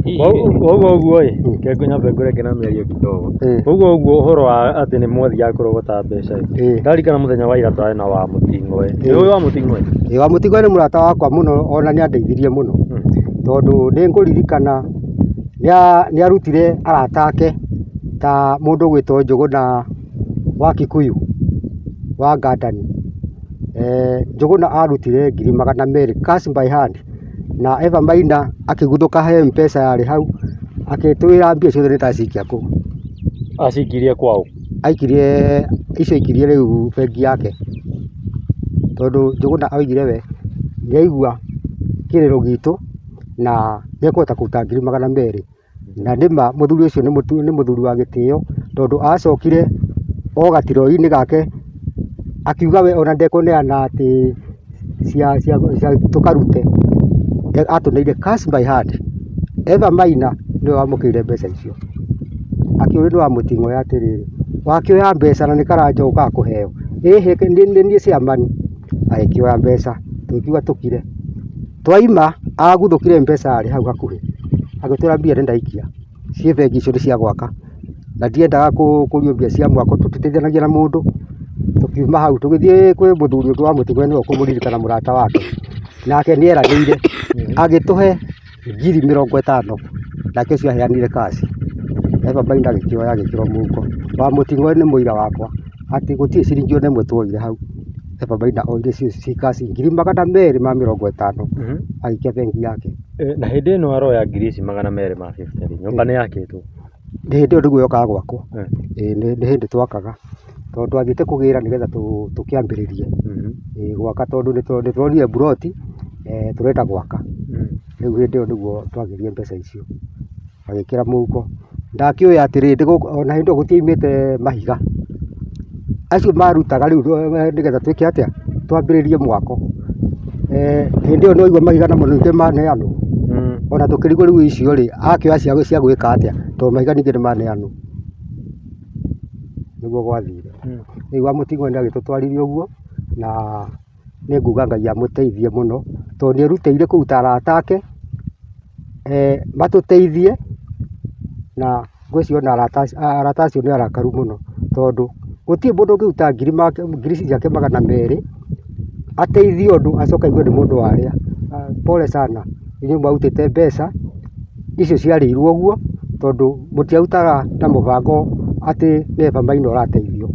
Ũguo ĩ kenge nyambe ngũreke na mĩario kidogo. Ũguo ũhoro wa atĩ nĩ mwathiaga kũrogota mbeca ndarikana mũthenya wa ira twarĩ na wa Mũting'o. Ũyũ wa Mũting'o
wa Mũting'o nĩ mũrata wakwa mũno ona nĩ andeithirie mũno tondũ nĩ ngũririkana nĩ arutire arata ake ta mũndũ ũgwĩtwo Njũgũna wa Kikuyu wa Ngandani. Njũgũna arutire 200,000 cash by hand na Eva Maina akĩguthũka he M-Pesa yarĩ hau akĩtwĩra mbia ciothe nĩ tacikia kũ.
Acikirie kwao?
Icio aikirie rĩu bengi yake tondu Njuguna oigire we nĩaigua kĩrĩro gitũ na nĩekũhota kũruta 200,000 na nĩma mũthuri ũcio nĩ mũthuri wa gĩtĩo tondu acokire o gatiroi-inĩ gake akiuga we ona ndekũneana atĩ cia tũkarute, atũneire cash by hand. Eva Maina nĩwe wamũkĩire mbeca icio, akĩũria nĩ wamũting'oya atĩrĩrĩ, wakĩoya mbeca na nĩ Karanja ũkaga kũheo, nĩ niĩ ciamani. Agĩkĩoya mbeca tũkiuga tũkire, twaima aguthũkire mbeca arĩ hau hakuhĩ, agĩtwĩra mbia ndaikia ciĩ bengi icio nĩ cia gwaka na ndiendaga kũrio mbia cia mwako, tũtiteithanagia na mũndũ. Tukiuma hau tũgĩthiĩ kwĩ mũthuri ũngĩ wa mũting'oe nĩwe ũkũmũririkana mũrata wake, nake nĩeranĩire agĩtũhe 50,000 nake ũcio aheanire kaci. Eva Maina agĩkĩoya agĩkĩra mũhuko. Wa mũting'oe nĩ mũira wakwa atĩ gũtirĩ ciringi ona ĩmwe tuoire hau. Eva Maina oire ci kaci 250,000 agĩikia bengi yake.
Na hĩndĩ ĩno aroya ngiri ici 250 nyũmba nĩ yakĩtwo?
Nĩ hĩndĩ ĩyo nĩguo yokaga gwakwo, nĩ hĩndĩ twakaga tondũ twathiĩte kũgĩra nĩgetha tũkĩambĩrĩrie gwaka tondũ nĩ turonire mburoti tũrenda gwaka. Rĩu hĩndĩ ĩyo nĩguo twagĩrire mbeca icio, agĩkĩra mũhuko. Ndakĩũĩ atĩrĩrĩ ona hĩndĩ ĩyo gũtiaumĩte mahiga acio marutaga rĩu nĩgetha twĩke atĩa twambĩrĩrie mwako. Hĩndĩ ĩyo nĩwaigua mahiga namo ningĩ maneanwo, ona tũkĩrigwo rĩu icio rĩ akĩoya cia gwĩka atĩa tondũ mahiga ningĩ nĩ maneanwo. Nĩguo gwathire. Rĩu wa mũting'oe nĩ agĩtũtwarire ũguo na nĩ nguga Ngai amũteithie mũno tondũ nĩ erutĩire kũruta arata ake matũteithie, na ngwĩciria ona arata acio nĩ arakaru mũno tondũ gũtirĩ mũndũ ũngĩruta ngiri ciake 200 ateithie ũndũ acoka aigue nĩ mũndũ warĩa. Pole sana inyuĩ mwarutĩte mbeca icio ciarĩirwo ũguo tondũ mũtiarutaga na mũbango atĩ nĩ Eva Maina ũrateithio.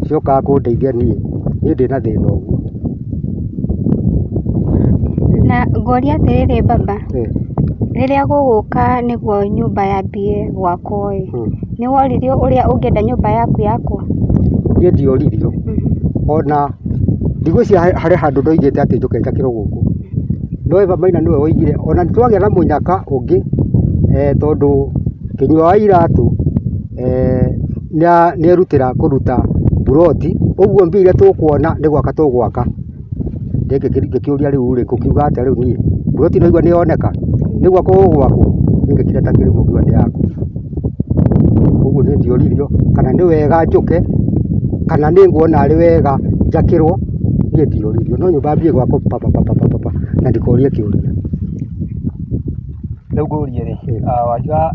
Ciokaga kũndeithia niĩ ndĩ na thĩna ũguo.
Na ngoria atĩrĩrĩ baba, rĩrĩa gũgũka nĩguo nyũmba yambie gwakwo nĩ woririo ũrĩa ũngĩenda nyũmba yaku yakwo?
Niĩ ndioririo, ona ndigwĩciria harĩ handũ ndoigĩte atĩ njũke njakĩrwo gũkũ, no Eva Maina nĩwe woigire ona nĩtwagĩa na mũnyaka ũngĩ tondũ Kĩnyua wa Iratũ nĩerutĩra kũruta mburoti, ũguo mbia iria tũkuona nĩ gwaka tũgwaka. Ngĩkĩũria rĩu rĩ ngũkiuga atĩa rĩu niĩ mburoti naigua nĩ yoneka nĩ gwakwo gũgwakwo, niĩ ngĩkira ta kĩrĩmo ngiuga nĩ yakwa. Ũguo nĩ ndioririo kana nĩ wega njũke kana nĩ nguona arĩ wega njakĩrwo, niĩ ndioririo, no nyũmba yambie gwakwo papa na ndikorie kĩũria.
Rĩu ngũrie rĩ, wakiuga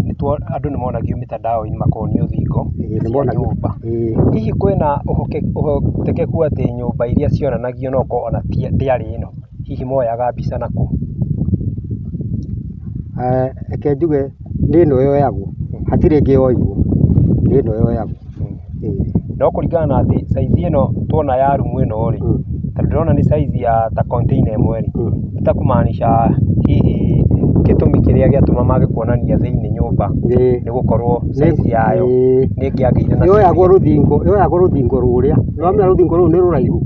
andũ nĩ monagio mĩtandao-inĩ makonio thingo cia nyũmba, hihi kwĩna ũhotekeku atĩ nyũmba iria cionanagio no korwo ona ndĩarĩ ĩno, hihi moyaga mbica nakũ?
Reke njuge nĩ ĩno yoyagwo, hatirĩ ĩngĩ yoirwo, nĩ ĩno yoyagwo.
No kũringana na atĩ saizi ĩno tuona ya rumu ĩno rĩ, tondũ ndĩrona nĩ saizi ya ta container ĩmwe rĩ, ĩtakũmaanisha hihi gĩtũmi kĩrĩa gĩatũma mage kuonania thĩinĩ nyũmba nĩ gũkorwo saizi yayo nĩ ĩngĩagĩire na
yoyagwo rũthingo rũrĩa, nĩwamenya rũthingo rũu nĩ rũraihu,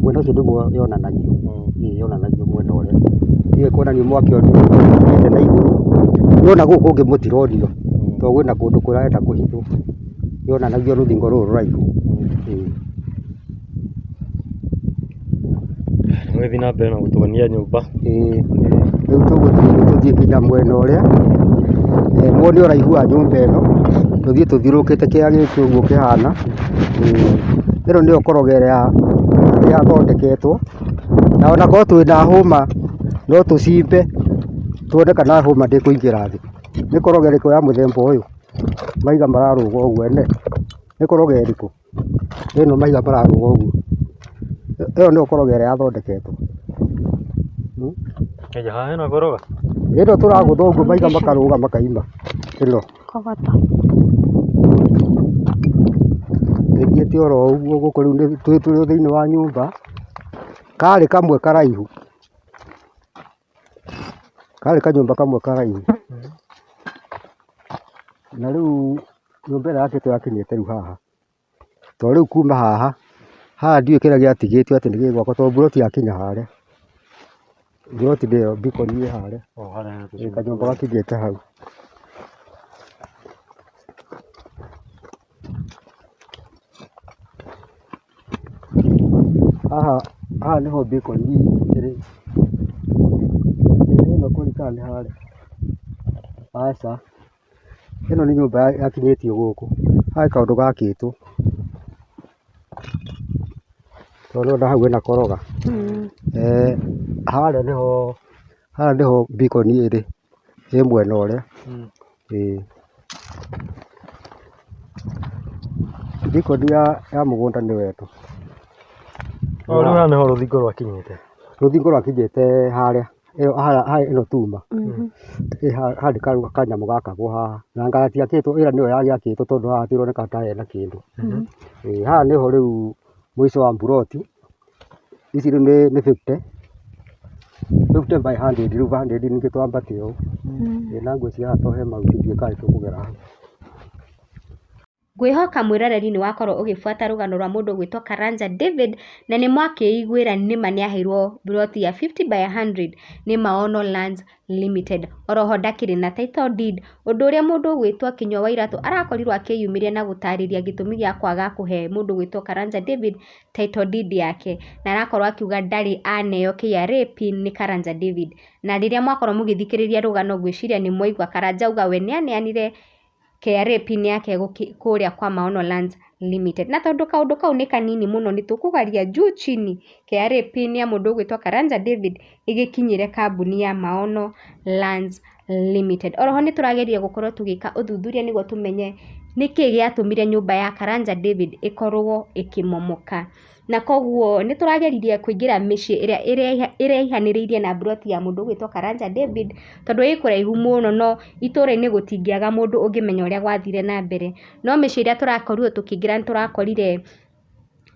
mwena ũcio nĩguo yonanagio, yonanagio mwena ũrĩa, tiga kuonanio mwaki ũrĩa na igũrũ, nona gũkũ kũngĩ mũtironio tondũ kwĩna kũndũ kũrenda kũhithwo, yonanagio rũthingo rũrũ rũraihu.
Mwĩthi na mbere na gũtuonia nyũmba.
Rĩu tũthiĩ nginya mwena ũrĩa muone ũraihu wa nyũmba ĩno, tũthiĩ tũthiũrũrũkĩte kĩaya gĩkĩ ũguo kĩhana. Ĩno nĩyo koroge ĩrĩa yathondeketwo, na ona korwo twĩna hũma no tũcimbe tuone kana hũma ndĩkũingĩra thĩ. Nĩ koroge ĩrĩkũ ya mũthemba ũyũ? Mahiga mararũga ũguo ene, nĩ koroge ĩrĩkũ ĩno mahiga mararũga ũguo? Ĩyo nĩyo koroge ĩrĩa yathondeketwo.
Haha hena koroga?
Ĩno tũragũtha ũguo mahiga makarũga makaima ĩno.
Kogota.
Ĩthiĩte oro ũguo gũkũ rĩu tũrĩ thĩinĩ wa nyũmba, karĩ kamwe karaihu, karĩ kanyũmba kamwe karaihu. Na rĩu nyũmba ĩno yakĩtwo yakinyĩte rĩu haha, tondũ rĩu kuma haha haha ndiũĩ kĩrĩa gĩatigĩtio atĩ nĩ gĩgwakwo tondũ mburoti yakinya harĩa. Mburoti ndĩyo mbikoni ĩ harĩa, kanyũmba gakinyĩte hau. Haha nĩho mbikoni ĩrĩ. Ĩno kũringana nĩ harĩa. Aca, ĩno nĩ nyũmba yakinyĩtio gũkũ. Harĩ kaũndũ gakĩtwo. Tondũ nĩwona hau hena koroga. Harĩa nĩho mbikoni ĩrĩ. Ĩ mwena ũrĩa. Mbikoni ya mũgũnda nĩ wendo.
Rĩu haha nĩho rũthingo rwakinyĩte.
Rũthingo rwakinyĩte harĩa. Ĩno tuma. Harĩ kanyamũ gakagwo haha. Na anga gatiakĩtwo, ĩra nĩyo yagĩakĩtwo tondũ haha hatironeka ta hena kĩndũ. Haha nĩho rĩu mũico wa mburoti. Ici rĩu nĩ 50 by 100, rĩu 100 ningĩ twambate ũũ. Na ngwĩciria haha to he mahuti ndiũĩ tũkũgera hau.
Ngwĩhoka mwĩroreri nĩ wakorwo ũgĩbuata rũgano rwa mũndũ gwĩtwo Karanja David na nĩ mwakĩiguĩra nĩma nĩ aheirwo mburoti ya 50 by 100 nĩ Maono Lands Limited. Oroho ndakĩrĩ na title deed, ũndũ ũrĩa mũndũ gwĩtwo Kinyua wa Iratũ arakorirwo akĩyumĩria na gũtarĩria gĩtũmi gĩa kwaga kũhe mũndũ gwĩtwo Karanja David title deed yake, na arakorwo akiuga ndarĩ aneo KRA pin nĩ Karanja David. Na rĩrĩa mwakorwo mũgĩthikĩrĩria rũgano ngwĩciria nĩ mwaigua Karanja auga we nĩ aneanire KRA pin yake kũrĩa kwa Maono Lands Limited. Na tondũ kaũndũ kau nĩ kanini mũno nĩ tũkũgaria juu chini KRA pin ya mũndũ gwĩtwo Karanja David ĩgĩkinyĩre kambuni ya Maono Lands Limited. Oroho nĩ tũrageria gũkorwo tũgĩka ũthuthuria nĩguo tũmenye nĩkĩ gĩatũmire nyũmba ya Karanja David ĩkorwo ĩkĩmomoka. Na koguo nĩ tũrageririe kũingĩra mĩciĩ ĩrĩa ĩraihanĩrĩirie na mburoti ya mũndũ gwĩtwo Karanja David tondũ ĩ kũraihu mũno, no itũũra-inĩ gũtingĩaga mũndũ ũngĩmenya ũrĩa gwathire na mbere. No mĩciĩ ĩrĩa tũrakorirwo tũkĩingĩra nĩ tũrakorire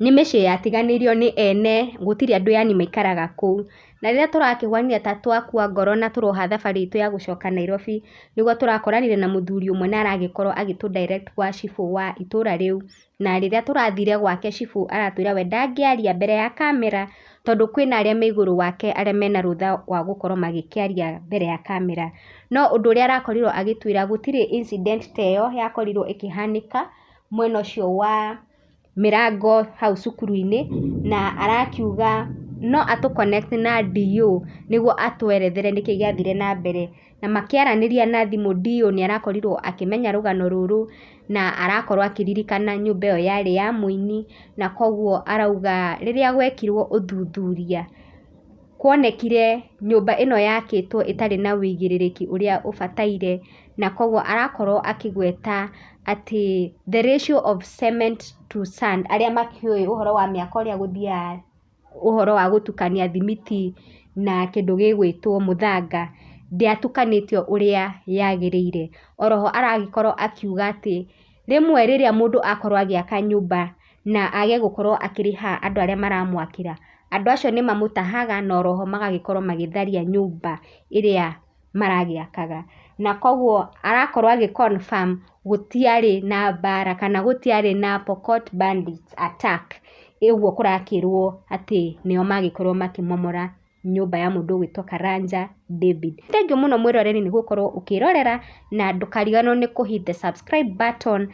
nĩ mĩciĩ yatiganĩirio nĩ ene, gũtirĩ andũ yani maikaraga kũu. Na rĩrĩa tũrakĩhwanire ta twakua ngoro na tũroha thabarĩ itũ ya gũcoka Nairobi, nĩguo tũrakoranire na mũthuri ũmwe na aragĩkorwo agĩtũ direct gwa cibũ wa itũũra rĩu. Na rĩrĩa tũrathire gwake cibũ aratwĩra we ndangĩaria mbere ya kamera tondũ kwĩna arĩa me igũrũ wake arĩa mena rũtha wa gũkorwo magĩkĩaria mbere ya kamera. No ũndũ ũrĩa arakorirwo agĩtwĩra gũtirĩ incident ta ĩyo yakorirwo ĩkĩhanĩka mwena ũcio wa Mirango hau cukuru-inĩ, na arakiuga no atũ connect na DO nĩguo atwerethere nĩkĩ gĩathire na mbere. Na makĩaranĩria na thimũ, DO nĩ arakorirwo akĩmenya rũgano rũrũ na arakorwo akĩririkana nyũmba ĩyo yarĩ ya mũini, na koguo arauga rĩrĩa gwekirwo ũthuthuria kuonekire nyũmba ĩno yakĩtwo ĩtarĩ na wĩigĩrĩrĩki ũrĩa ũbataire, na koguo arakorwo akĩgweta atĩ the ratio of cement to sand, arĩa makĩũĩ ũhoro wa mĩaka ũrĩa gũthiaga, ũhoro wa gũtukania thimiti na kĩndũ gĩgwĩtwo mũthanga, ndĩatukanĩtio ũrĩa yagĩrĩire. Oroho aragĩkorwo akiuga atĩ rĩmwe rĩrĩa mũndũ akorwo agĩaka nyũmba na age gũkorwo akĩrĩha andũ arĩa maramwakĩra, andũ acio nĩ mamũtahaga na oroho magagĩkorwo magĩtharia nyũmba ĩrĩa maragĩakaga. Na koguo arakorwo agĩ-confirm gũtiarĩ na mbara kana gũtiarĩ na Pokot bandits attack, ũguo kũrakĩrwo atĩ nĩo magĩkorwo makĩmomora nyũmba ya mũndũ gwĩtwo Karanja David. Thengiũ mũno mwĩroreri nĩ gũkorwo ũkĩrorera, na ndũkariganĩrwo nĩ kũ-hit the subscribe button.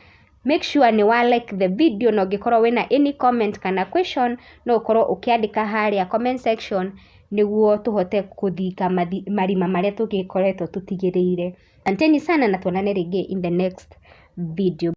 Make sure nĩ wa like the video, na ũngĩkorwo wĩna any comment kana question no ũkorwo ũkĩandĩka harĩa comment section nĩguo tũhote kũthika marima marĩa tũgĩkoretwo tũtigĩrĩire. Asanteni sana na tuonane rĩngĩ in the next video.